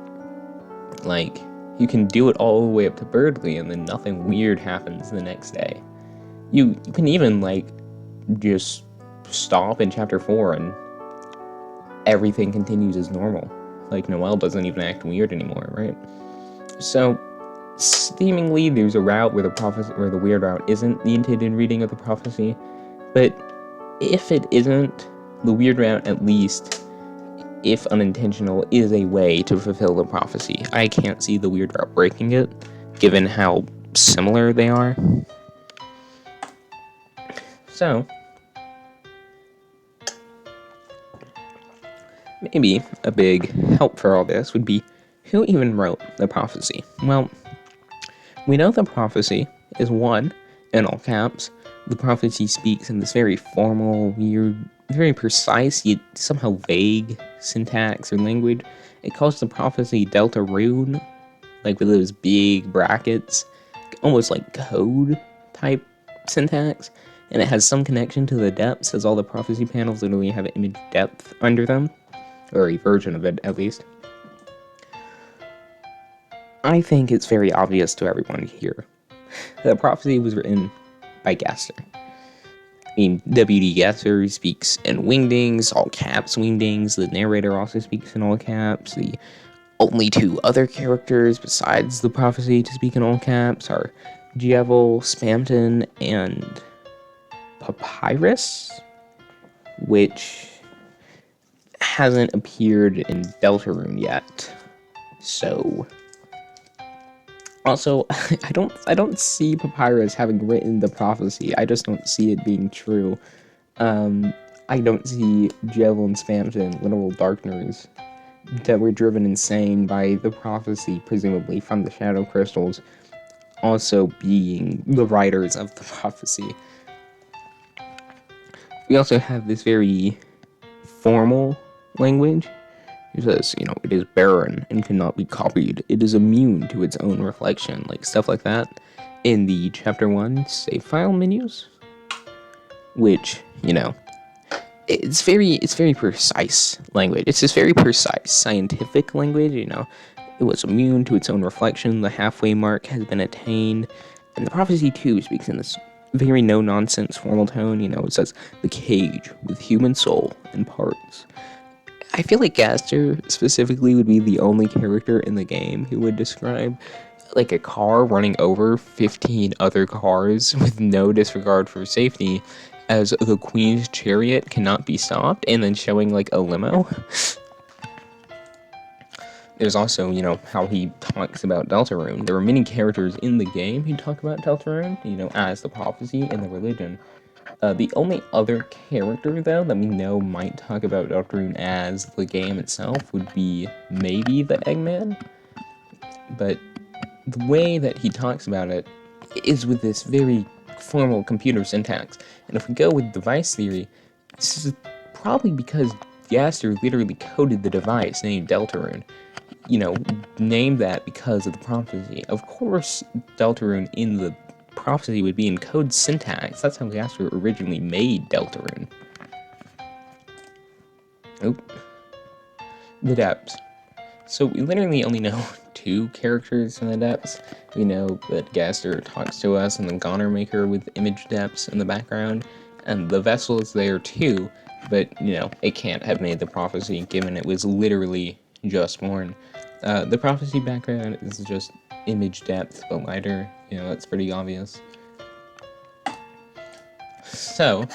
Speaker 2: Like, you can do it all the way up to Birdley and then nothing weird happens the next day. You can even, like, just stop in Chapter 4 and everything continues as normal. Like, Noelle doesn't even act weird anymore, right? So, seemingly, there's a route where the weird route isn't the intended reading of the prophecy, but if it isn't, the weird route, at least, if unintentional, is a way to fulfill the prophecy. I can't see the weird route breaking it, given how similar they are. So, maybe a big help for all this would be, who even wrote the prophecy? Well, we know the prophecy is one, in all caps. The prophecy speaks in this very formal, weird, very precise, yet somehow vague syntax or language. It calls the prophecy Deltarune, like with those big brackets, almost like code type syntax. And it has some connection to the depths, as all the prophecy panels literally have image depth under them, or a version of it at least. I think it's very obvious to everyone here that prophecy was written by Gaster. I mean, W.D. Gaster speaks in wingdings, all caps wingdings. The narrator also speaks in all caps. The only two other characters besides the prophecy to speak in all caps are Djevel, Spamton, and Papyrus, which hasn't appeared in Deltarune yet. So, also, I don't see Papyrus having written the prophecy. I just don't see it being true. I don't see Djevel and Spamton, literal darkners, that were driven insane by the prophecy, presumably from the Shadow Crystals, also being the writers of the prophecy. We also have this very formal language. It says, it is barren and cannot be copied. It is immune to its own reflection, like stuff like that in the Chapter 1 save file menus, which, it's very precise language. It's this very precise scientific language, It was immune to its own reflection. The halfway mark has been attained. And the prophecy, too, speaks in this very no-nonsense formal tone. It says, the cage with human soul and parts. I feel like Gaster specifically would be the only character in the game who would describe like a car running over 15 other cars with no disregard for safety as the Queen's chariot cannot be stopped, and then showing like a limo. There's also, how he talks about Deltarune. There are many characters in the game who talk about Deltarune, as the prophecy and the religion. The only other character, though, that we know might talk about Deltarune as the game itself would be maybe the Eggman. But the way that he talks about it is with this very formal computer syntax. And if we go with device theory, this is probably because Gaster literally coded the device named Deltarune. Named that because of the prophecy. Of course, Deltarune in the prophecy would be in code syntax. That's how Gaster originally made Deltarune. The depths. So we literally only know 2 characters in the depths. We know that Gaster talks to us, and the Goner Maker with image depths in the background, and the vessel is there too, but it can't have made the prophecy given it was literally just born. The prophecy background is just image depth, but lighter. That's pretty obvious. So,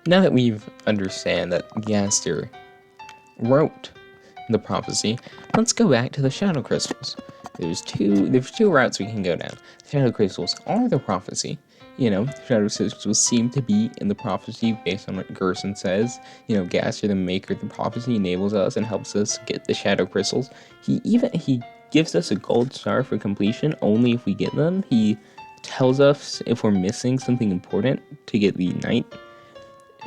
Speaker 2: now that we've understand that Gaster wrote the prophecy, let's go back to the shadow crystals. There's two routes we can go down. The shadow crystals are the prophecy. Shadow crystals seem to be in the prophecy based on what Gerson says. Gaster, the maker of the prophecy, enables us and helps us get the shadow crystals. He gives us a gold star for completion only if we get them. He tells us if we're missing something important to get the night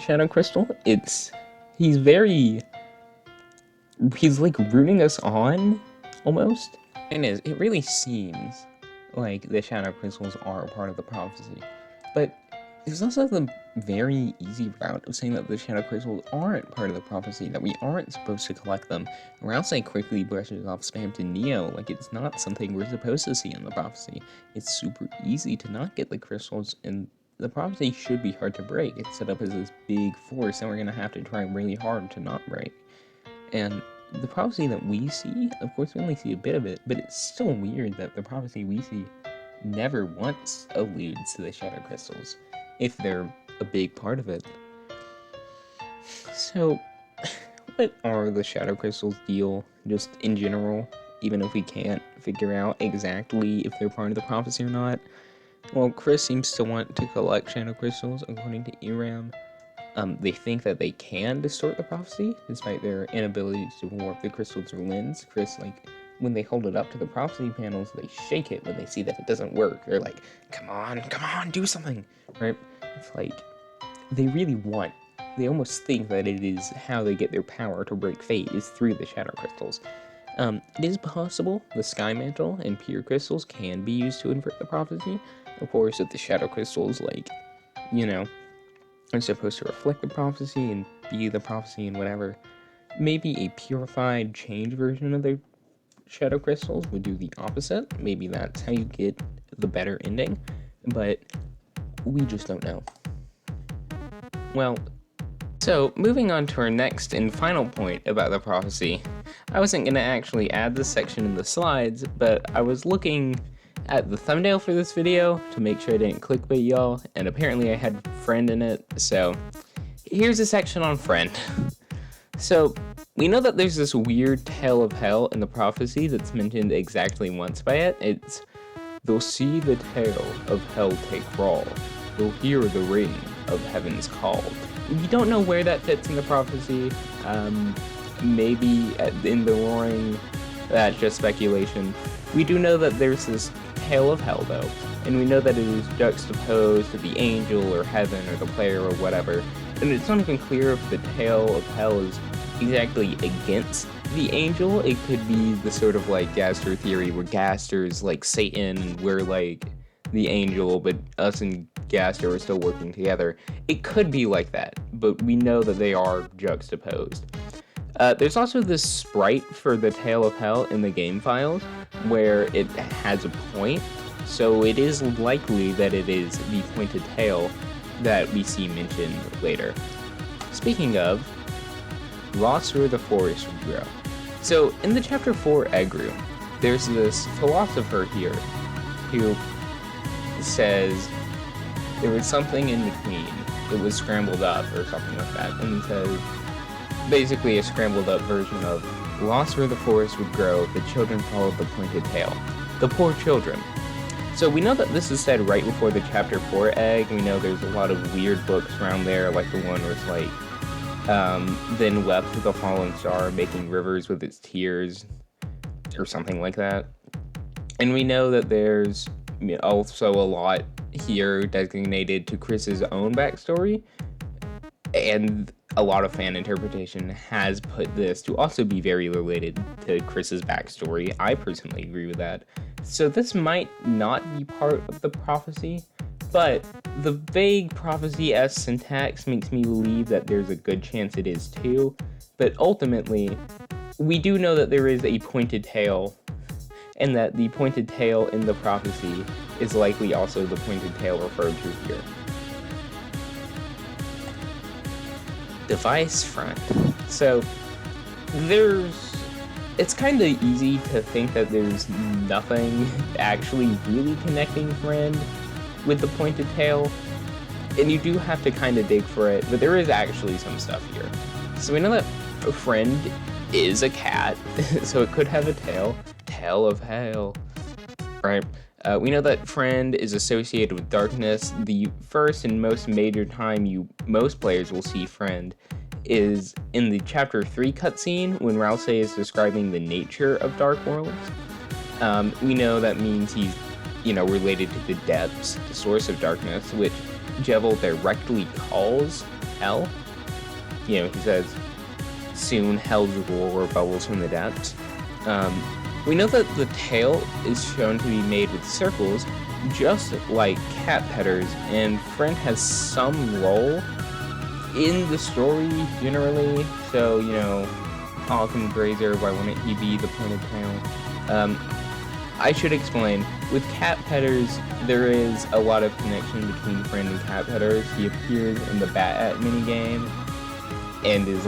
Speaker 2: shadow crystal. He's like rooting us on, almost. And it really seems like the shadow crystals are a part of the prophecy. But there's also the very easy route of saying that the shadow crystals aren't part of the prophecy, that we aren't supposed to collect them. Ralsei quickly brushes off spam to Neo like it's not something we're supposed to see in the prophecy. It's super easy to not get the crystals, and the prophecy should be hard to break. It's set up as this big force, and we're going to have to try really hard to not break. And the prophecy that we see, of course we only see a bit of it, but it's still weird that the prophecy we see never once alludes to the shadow crystals, if they're a big part of it. So, what are the shadow crystals' deal, just in general, even if we can't figure out exactly if they're part of the prophecy or not? Well, Kris seems to want to collect shadow crystals, according to Eram. They think that they can distort the prophecy, despite their inability to warp the crystal through lens. Kris, when they hold it up to the prophecy panels, they shake it when they see that it doesn't work. They're like, come on, do something, right? It's like, they almost think that it is how they get their power to break fate is through the shadow crystals. It is possible the sky mantle and pure crystals can be used to invert the prophecy. Of course, if the shadow crystals, are supposed to reflect the prophecy and be the prophecy and whatever, maybe a purified, changed version of the shadow crystals would do the opposite. Maybe that's how you get the better ending, but we just don't know. Well, so moving on to our next and final point about the prophecy. I wasn't going to actually add this section in the slides, but I was looking at the thumbnail for this video to make sure I didn't clickbait y'all, and apparently I had friend in it, so here's a section on friend. So, we know that there's this weird tale of hell in the prophecy that's mentioned exactly once by it. It's, they'll see the tale of hell take raw, they'll hear the ring of heaven's call. We don't know where that fits in the prophecy, maybe in the roaring, that's just speculation. We do know that there's this tale of hell though, and we know that it is juxtaposed to the angel or heaven or the player or whatever, and it's not even clear if the tale of hell is exactly against the angel. It could be the sort of Gaster theory where Gaster's Satan and we're the angel, but us and Gaster are still working together. It could be like that, but we know that they are juxtaposed. There's also this sprite for the Tale of Hell in the game files, where it has a point, so it is likely that it is the pointed tail that we see mentioned later. Speaking of, lost where the forest would grow. So, in the chapter 4 egg room, there's this philosopher here who says there was something in between. It was scrambled up or something like that, and he says, basically a scrambled up version of lost where the forest would grow, the children followed the pointed tail. The poor children. So we know that this is said right before the chapter 4 egg. We know there's a lot of weird books around there, like the one where it's then wept the fallen star, making rivers with its tears, or something like that. And we know that there's also a lot here designated to Kris's own backstory, and a lot of fan interpretation has put this to also be very related to Kris's backstory. I personally agree with that. So this might not be part of the prophecy, but the vague prophecy-esque syntax makes me believe that there's a good chance it is too. But ultimately, we do know that there is a pointed tail, and that the pointed tail in the prophecy is likely also the pointed tail referred to here. Device front. So it's kind of easy to think that there's nothing actually really connecting friend with the pointed tail, and you do have to kind of dig for it, but there is actually some stuff here. So we know that friend is a cat, so it could have a tail of hell, right? We know that friend is associated with darkness. The first and most major time most players will see friend is in the chapter 3 cutscene when Ralsei is describing the nature of dark worlds. We know that means he's, related to the depths, the source of darkness, which Jevel directly calls hell. He says, soon hell's roar bubbles from the depths. We know that the tail is shown to be made with circles, just like cat petters, and friend has some role in the story generally. So, Occam Grazer, why wouldn't he be the pointed tail? I should explain, with cat petters, there is a lot of connection between friend and cat petters. He appears in the Bat-At minigame and is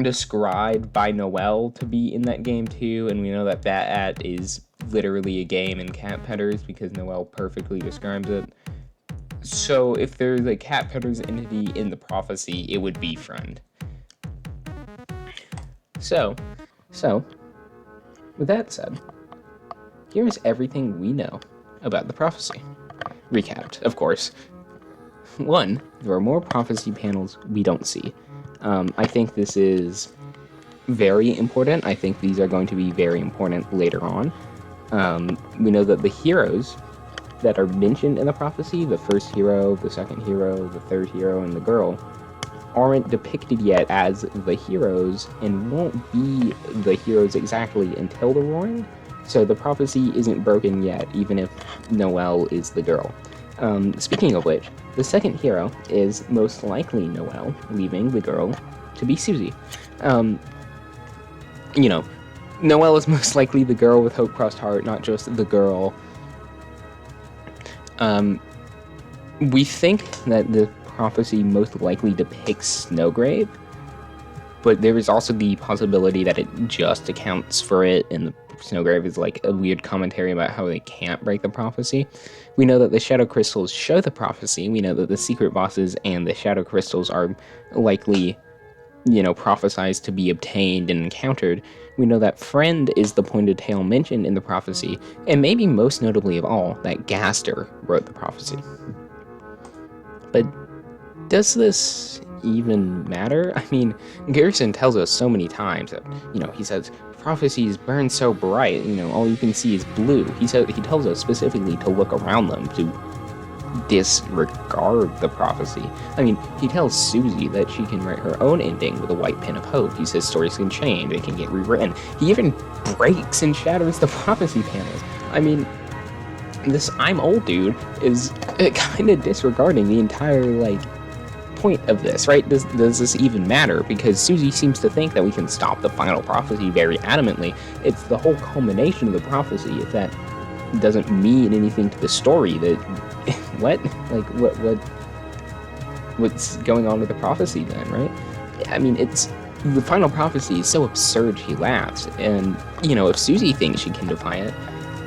Speaker 2: described by Noelle to be in that game too, and we know that Bat-At is literally a game in cat petters because Noelle perfectly describes it. So if there's a cat petters entity in the prophecy, it would be friend. So with that said, here's everything we know about the prophecy. Recapped, of course. 1, there are more prophecy panels we don't see. I think this is very important. I think these are going to be very important later on. We know that the heroes that are mentioned in the prophecy, the first hero, the second hero, the third hero, and the girl, aren't depicted yet as the heroes and won't be the heroes exactly until the roaring. So the prophecy isn't broken yet, even if Noelle is the girl. Speaking of which, the second hero is most likely Noelle, leaving the girl to be Susie. Noelle is most likely the girl with hope-crossed heart, not just the girl. We think that the prophecy most likely depicts Snowgrave, but there is also the possibility that it just accounts for it, and Snowgrave is like a weird commentary about how they can't break the prophecy. We know that the Shadow Crystals show the prophecy. We know that the secret bosses and the Shadow Crystals are likely, prophesized to be obtained and encountered. We know that friend is the pointed tail mentioned in the prophecy, and maybe most notably of all, that Gaster wrote the prophecy. But does this even matter? I mean, Gerson tells us so many times that, he says, prophecies burn so bright, all you can see is blue. He tells us specifically to look around them, to disregard the prophecy. I mean, he tells Susie that she can write her own ending with a white pen of hope. He says stories can change, they can get rewritten. He even breaks and shatters the prophecy panels. I mean, this I'm old dude is kind of disregarding the entire, point of this, right? Does this even matter? Because Susie seems to think that we can stop the final prophecy very adamantly. It's the whole culmination of the prophecy. If that doesn't mean anything to the story, that what? What's going on with the prophecy then, right? I mean, it's the final prophecy is so absurd she laughs. And, if Susie thinks she can defy it,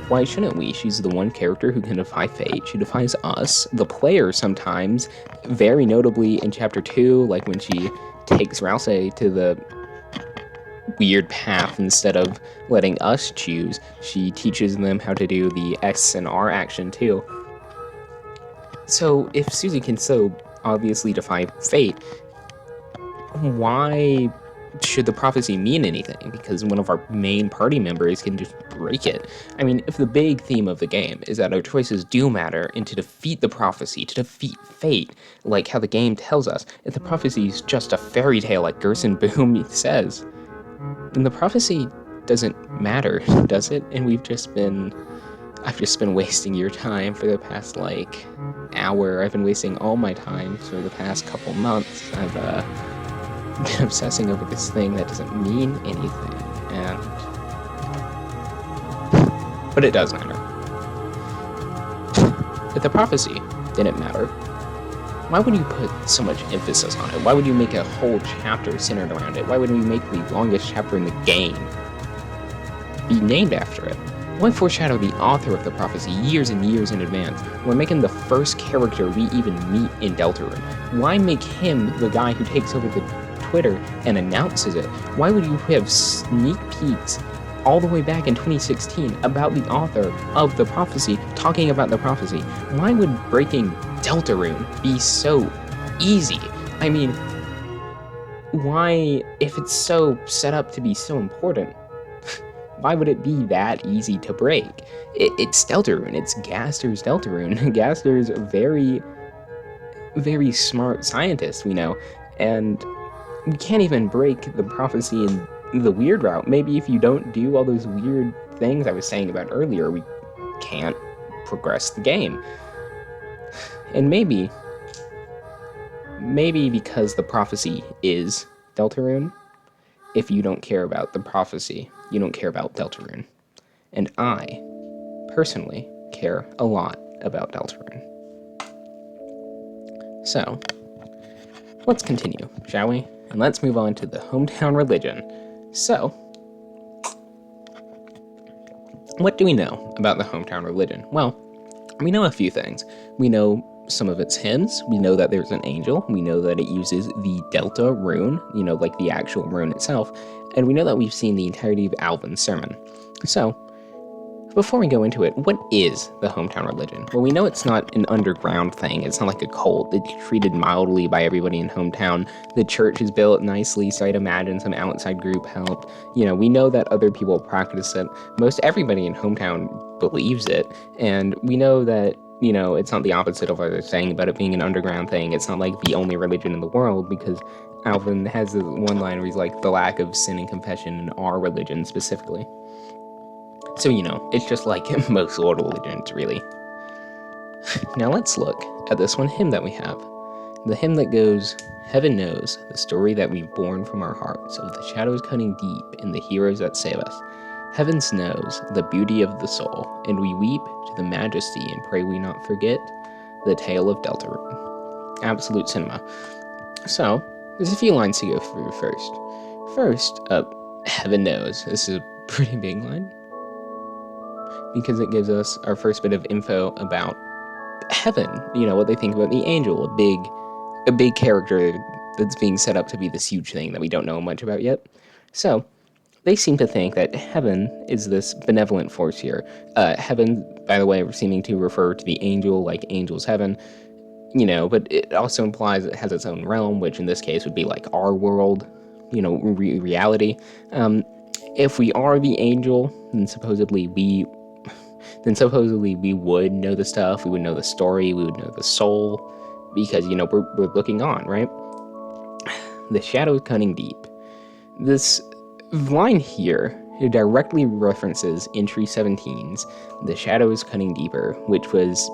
Speaker 2: why shouldn't we? She's the one character who can defy fate. She defies us, the player, sometimes. Very notably in Chapter 2, like when she takes Ralsei to the weird path instead of letting us choose. She teaches them how to do the S and R action, too. So, if Susie can so obviously defy fate, why should the prophecy mean anything? Because one of our main party members can just break it. I mean, if the big theme of the game is that our choices do matter, and to defeat the prophecy, to defeat fate, like how the game tells us, if the prophecy is just a fairy tale like Gerson Boom says, then the prophecy doesn't matter, does it? And I've just been wasting your time for the past, like, hour. I've been wasting all my time for the past couple months. I've been obsessing over this thing that doesn't mean anything, but it does matter. If the prophecy didn't matter, why would you put so much emphasis on it? Why would you make a whole chapter centered around it? Why would we make the longest chapter in the game be named after it? Why foreshadow the author of the prophecy years and years in advance? We're making the first character we even meet in Deltarune. Why make him the guy who takes over the Twitter and announces it? Why would you have sneak peeks all the way back in 2016 about the author of the prophecy talking about the prophecy? Why would breaking Deltarune be so easy? I mean, why, if it's so set up to be so important, why would it be that easy to break? It's Deltarune. It's Gaster's Deltarune. Gaster's a very, very smart scientist, we know, and we can't even break the prophecy in the weird route. Maybe if you don't do all those weird things I was saying about earlier, we can't progress the game. And maybe because the prophecy is Deltarune, if you don't care about the prophecy, you don't care about Deltarune. And I, personally, care a lot about Deltarune. So, let's continue, shall we? And let's move on to the hometown religion. So, what do we know about the hometown religion? Well, we know a few things. We know some of its hymns. We know that there's an angel. We know that it uses the Delta rune, like the actual rune itself. And we know that we've seen the entirety of Alvin's sermon. So, before we go into it, what is the hometown religion? Well, we know it's not an underground thing. It's not like a cult. It's treated mildly by everybody in hometown. The church is built nicely, so I'd imagine some outside group helped. We know that other people practice it. Most everybody in hometown believes it. And we know that, it's not the opposite of what they're saying about it being an underground thing. It's not like the only religion in the world, because Alvin has this one line where he's like, the lack of sin and confession in our religion specifically. So, it's just like most world religions, really. Now let's look at this one hymn that we have. The hymn that goes, "Heaven knows the story that we've borne from our hearts, of the shadows cutting deep in the heroes that save us. Heaven knows the beauty of the soul, and we weep to the majesty and pray we not forget the tale of Deltarune." Absolute cinema. So, there's a few lines to go through first. First up, "Heaven knows." This is a pretty big line, because it gives us our first bit of info about heaven, what they think about the angel, a big character that's being set up to be this huge thing that we don't know much about yet. So, they seem to think that heaven is this benevolent force here. Heaven, by the way, seeming to refer to the angel, like angel's heaven, but it also implies it has its own realm, which in this case would be like our world, reality. If we are the angel, then supposedly we would know the stuff, we would know the story, we would know the soul, because, we're looking on, right? The shadows cutting deep. This line here, it directly references entry 17's The Shadows Cutting Deeper, which was,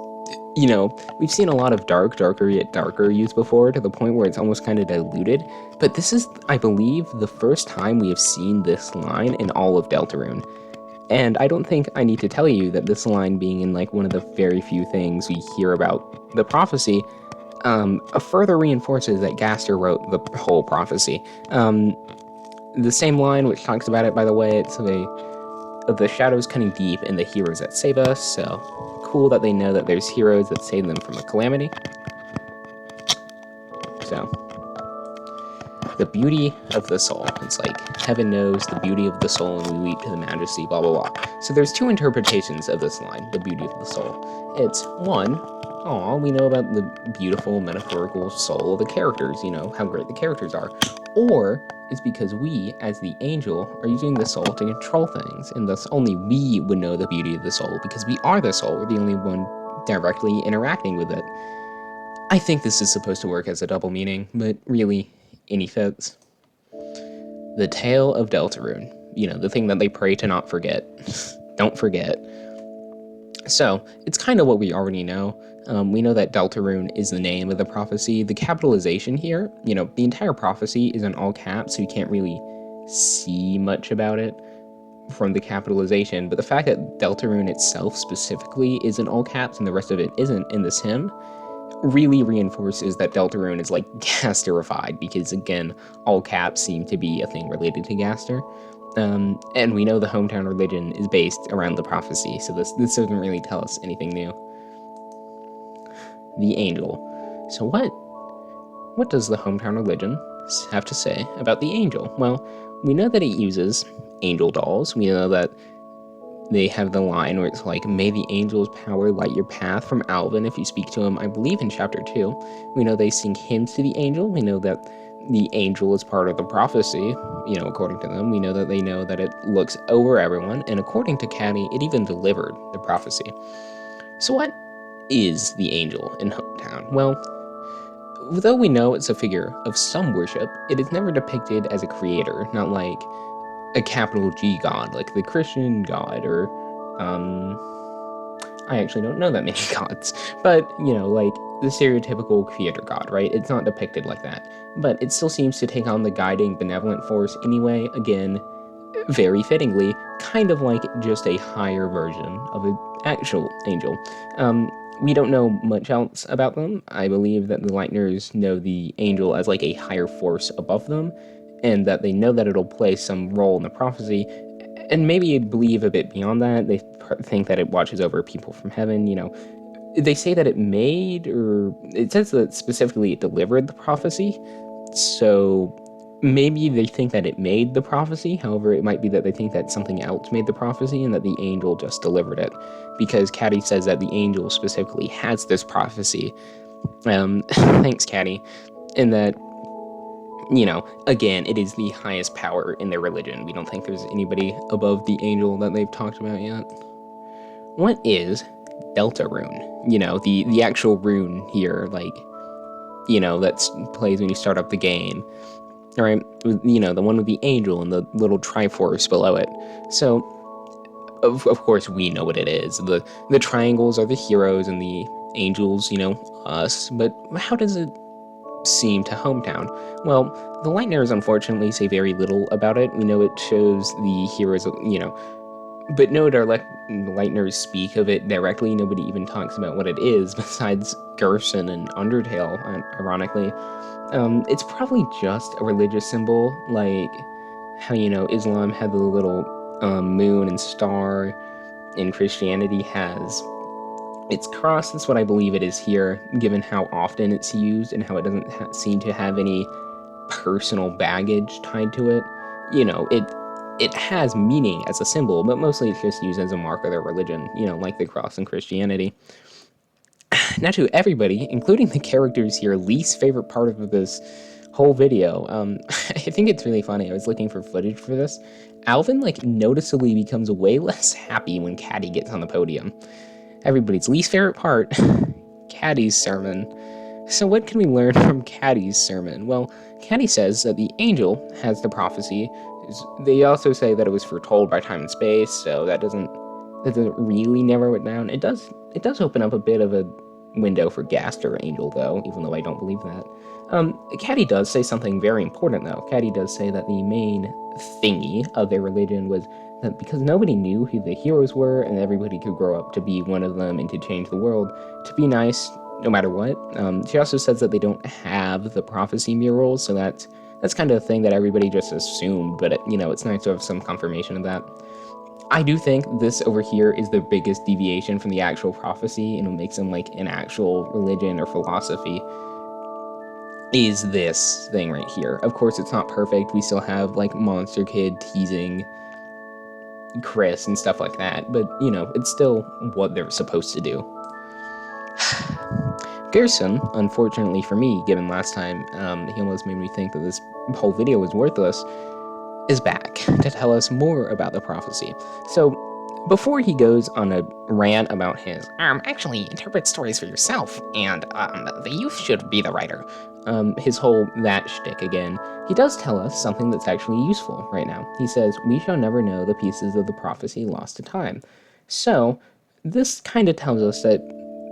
Speaker 2: we've seen a lot of darker yet darker used before, to the point where it's almost kind of diluted, but this is, I believe, the first time we have seen this line in all of Deltarune. And I don't think I need to tell you that this line being in one of the very few things we hear about the prophecy, further reinforces that Gaster wrote the whole prophecy. The same line which talks about it, by the way, it's the shadows cutting deep and the heroes that save us, so cool that they know that there's heroes that save them from a calamity. So, the beauty of the soul. It's like, heaven knows the beauty of the soul, and we weep to the majesty, blah, blah, blah. So there's two interpretations of this line, the beauty of the soul. It's, one, all we know about the beautiful metaphorical soul of the characters, how great the characters are. Or it's because we, as the angel, are using the soul to control things, and thus only we would know the beauty of the soul, because we are the soul, we're the only one directly interacting with it. I think this is supposed to work as a double meaning, but really, any fits. The tale of Deltarune, the thing that they pray to not forget. Don't forget. So, it's kind of what we already know. We know that Deltarune is the name of the prophecy. The capitalization here, the entire prophecy is in all caps, so you can't really see much about it from the capitalization. But the fact that Deltarune itself specifically is in all caps and the rest of it isn't in this hymn really reinforces that Deltarune is like Gasterified, because again, all caps seem to be a thing related to Gaster. And we know the hometown religion is based around the prophecy, so this doesn't really tell us anything new. The angel. So what does the hometown religion have to say about the angel? Well, we know that it uses angel dolls. We know that they have the line where it's like, may the angel's power light your path, from Alvin if you speak to him, I believe in chapter 2. We know they sing hymns to the angel. We know that the angel is part of the prophecy, according to them. We know that they know that it looks over everyone, and according to Catty, it even delivered the prophecy. So what is the angel in Hometown? Well, though we know it's a figure of some worship, it is never depicted as a creator, not like a capital G god, like the Christian god, or, I actually don't know that many gods, but, like the stereotypical creator god, right? It's not depicted like that, but it still seems to take on the guiding, benevolent force anyway, again, very fittingly, kind of like just a higher version of an actual angel. We don't know much else about them. I believe that the Lightners know the angel as like a higher force above them, and that they know that it'll play some role in the prophecy, and maybe believe a bit beyond that. They think that it watches over people from heaven, They say that it made, or it says that specifically it delivered the prophecy, so maybe they think that it made the prophecy. However, it might be that they think that something else made the prophecy and that the angel just delivered it, because Catty says that the angel specifically has this prophecy. Thanks, Catty. And that, again, it is the highest power in their religion. We don't think there's anybody above the angel that they've talked about yet. What is Deltarune? The actual rune here, like, that plays when you start up the game. Right, the one with the angel and the little Triforce below it. So, of course, we know what it is. The triangles are the heroes and the angels, us. But how does it seem to Hometown? Well, the Lightners unfortunately say very little about it. We know it shows the heroes, but no Lightners speak of it directly. Nobody even talks about what it is, besides Gerson and Undertale, ironically. It's probably just a religious symbol, like how, Islam had the little moon and star, and Christianity has its cross. That's what I believe it is here, given how often it's used and how it doesn't seem to have any personal baggage tied to it. It has meaning as a symbol, but mostly it's just used as a mark of their religion, like the cross in Christianity. Now, to everybody, including the characters here, least favorite part of this whole video, I think it's really funny. I was looking for footage for this. Alvin, noticeably becomes way less happy when Catty gets on the podium. Everybody's least favorite part, Catty's sermon. So what can we learn from Catty's sermon? Well, Catty says that the angel has the prophecy. They also say that it was foretold by time and space, so that doesn't really narrow it down. It does open up a bit of a window for Gaster Angel, though, even though I don't believe that. Catty does say something very important, though. Catty does say that the main thingy of their religion was that because nobody knew who the heroes were, and everybody could grow up to be one of them and to change the world, to be nice no matter what. She also says that they don't have the prophecy murals, so that's kind of a thing that everybody just assumed, but it's nice to have some confirmation of that. I do think this over here is the biggest deviation from the actual prophecy, and what makes them like an actual religion or philosophy is this thing right here. Of course, it's not perfect. We still have like Monster Kid teasing Kris and stuff like that, but it's still what they're supposed to do. Gerson, unfortunately for me, given last time, he almost made me think that this whole video was worthless, is back to tell us more about the prophecy. So, before he goes on a rant about his, actually interpret stories for yourself, and, the youth should be the writer, his whole that shtick again, he does tell us something that's actually useful right now. He says, "We shall never know the pieces of the prophecy lost to time." So, this kind of tells us that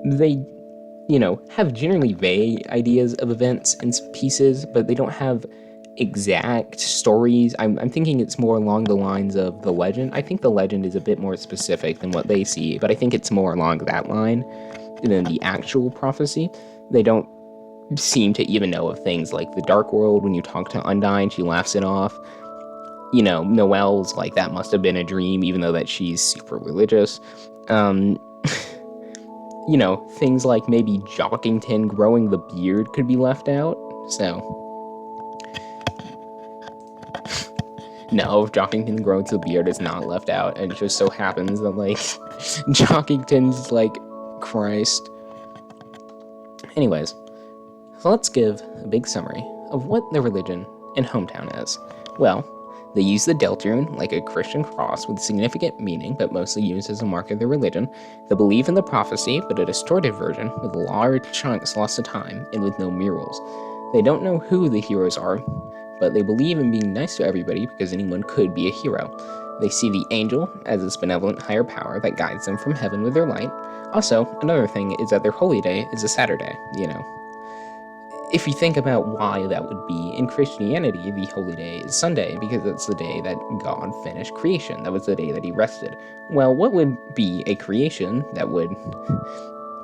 Speaker 2: they, have generally vague ideas of events and pieces, but they don't have exact stories. I'm thinking it's more along the lines of the legend. I think the legend is a bit more specific than what they see, but I think it's more along that line than the actual prophecy. They don't seem to even know of things like the dark world. When you talk to Undyne, she laughs it off. Noelle's like, that must have been a dream, even though that she's super religious. Things like maybe Jockington growing the beard could be left out. So, no, Jockington growing the beard is not left out. And it just so happens that, like, Jockington's, like, Christ. Anyways, so let's give a big summary of what the religion in Hometown is. Well, they use the Deltarune like a Christian cross with significant meaning, but mostly used as a mark of their religion. They believe in the prophecy, but a distorted version with large chunks lost to time and with no murals. They don't know who the heroes are, but they believe in being nice to everybody because anyone could be a hero. They see the angel as this benevolent higher power that guides them from heaven with their light. Also, another thing is that their holy day is a Saturday, If you think about why that would be, in Christianity, the holy day is Sunday, because that's the day that God finished creation. That was the day that he rested. Well, what would be a creation that would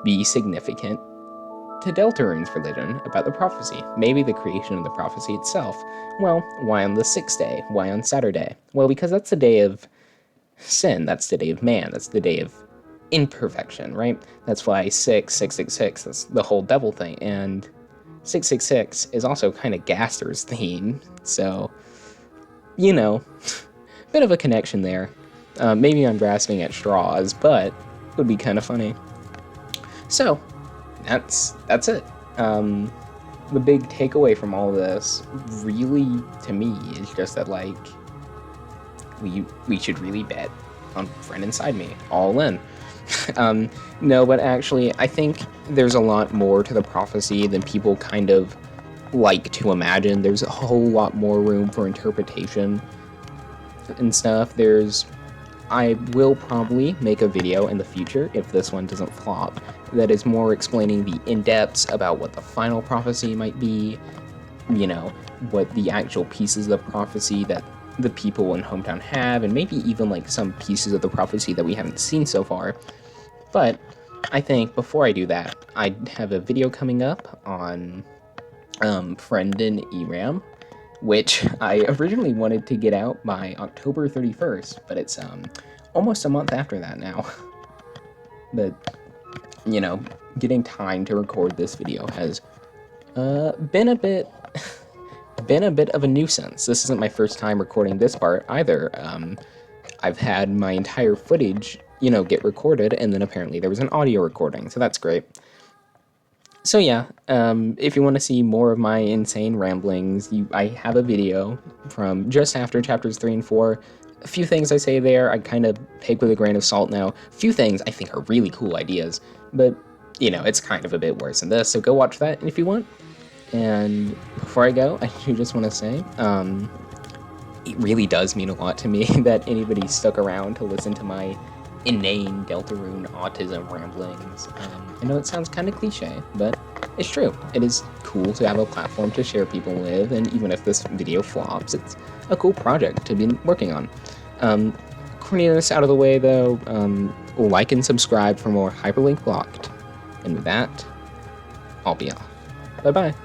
Speaker 2: be significant to Deltarune's religion about the prophecy? Maybe the creation of the prophecy itself. Well, why on the 6th day? Why on Saturday? Well, because that's the day of sin. That's the day of man. That's the day of imperfection, right? That's why 666, that's the whole devil thing. And 666 is also kind of Gaster's theme, so, bit of a connection there. Maybe I'm grasping at straws, but it would be kind of funny. So, that's it. The big takeaway from all this, really, to me, is just that, like, we should really bet on Friend Inside Me, all in. No, but actually, I think there's a lot more to the prophecy than people kind of like to imagine. There's a whole lot more room for interpretation and stuff. I will probably make a video in the future, if this one doesn't flop, that is more explaining the in-depths about what the final prophecy might be, what the actual pieces of the prophecy that the people in Hometown have, and maybe even like some pieces of the prophecy that we haven't seen so far. But I think before I do that, I have a video coming up on Friend and ERAM, which I originally wanted to get out by October 31st, but it's almost a month after that now. But, getting time to record this video has been a bit of a nuisance. This isn't my first time recording this part either. I've had my entire footage, get recorded, and then apparently there was an audio recording, so that's great. So yeah, if you want to see more of my insane ramblings, I have a video from just after chapters 3 and 4. A few things I say there, I kind of take with a grain of salt now. A few things I think are really cool ideas, but, it's kind of a bit worse than this, so go watch that if you want. And before I go, I do just want to say, it really does mean a lot to me that anybody stuck around to listen to my inane Deltarune autism ramblings. I know it sounds kind of cliche, but it's true. It is cool to have a platform to share people with, and even if this video flops, it's a cool project to be working on. Clearing this out of the way, though, like and subscribe for more Hyperlink Blocked. And with that, I'll be off. Bye-bye.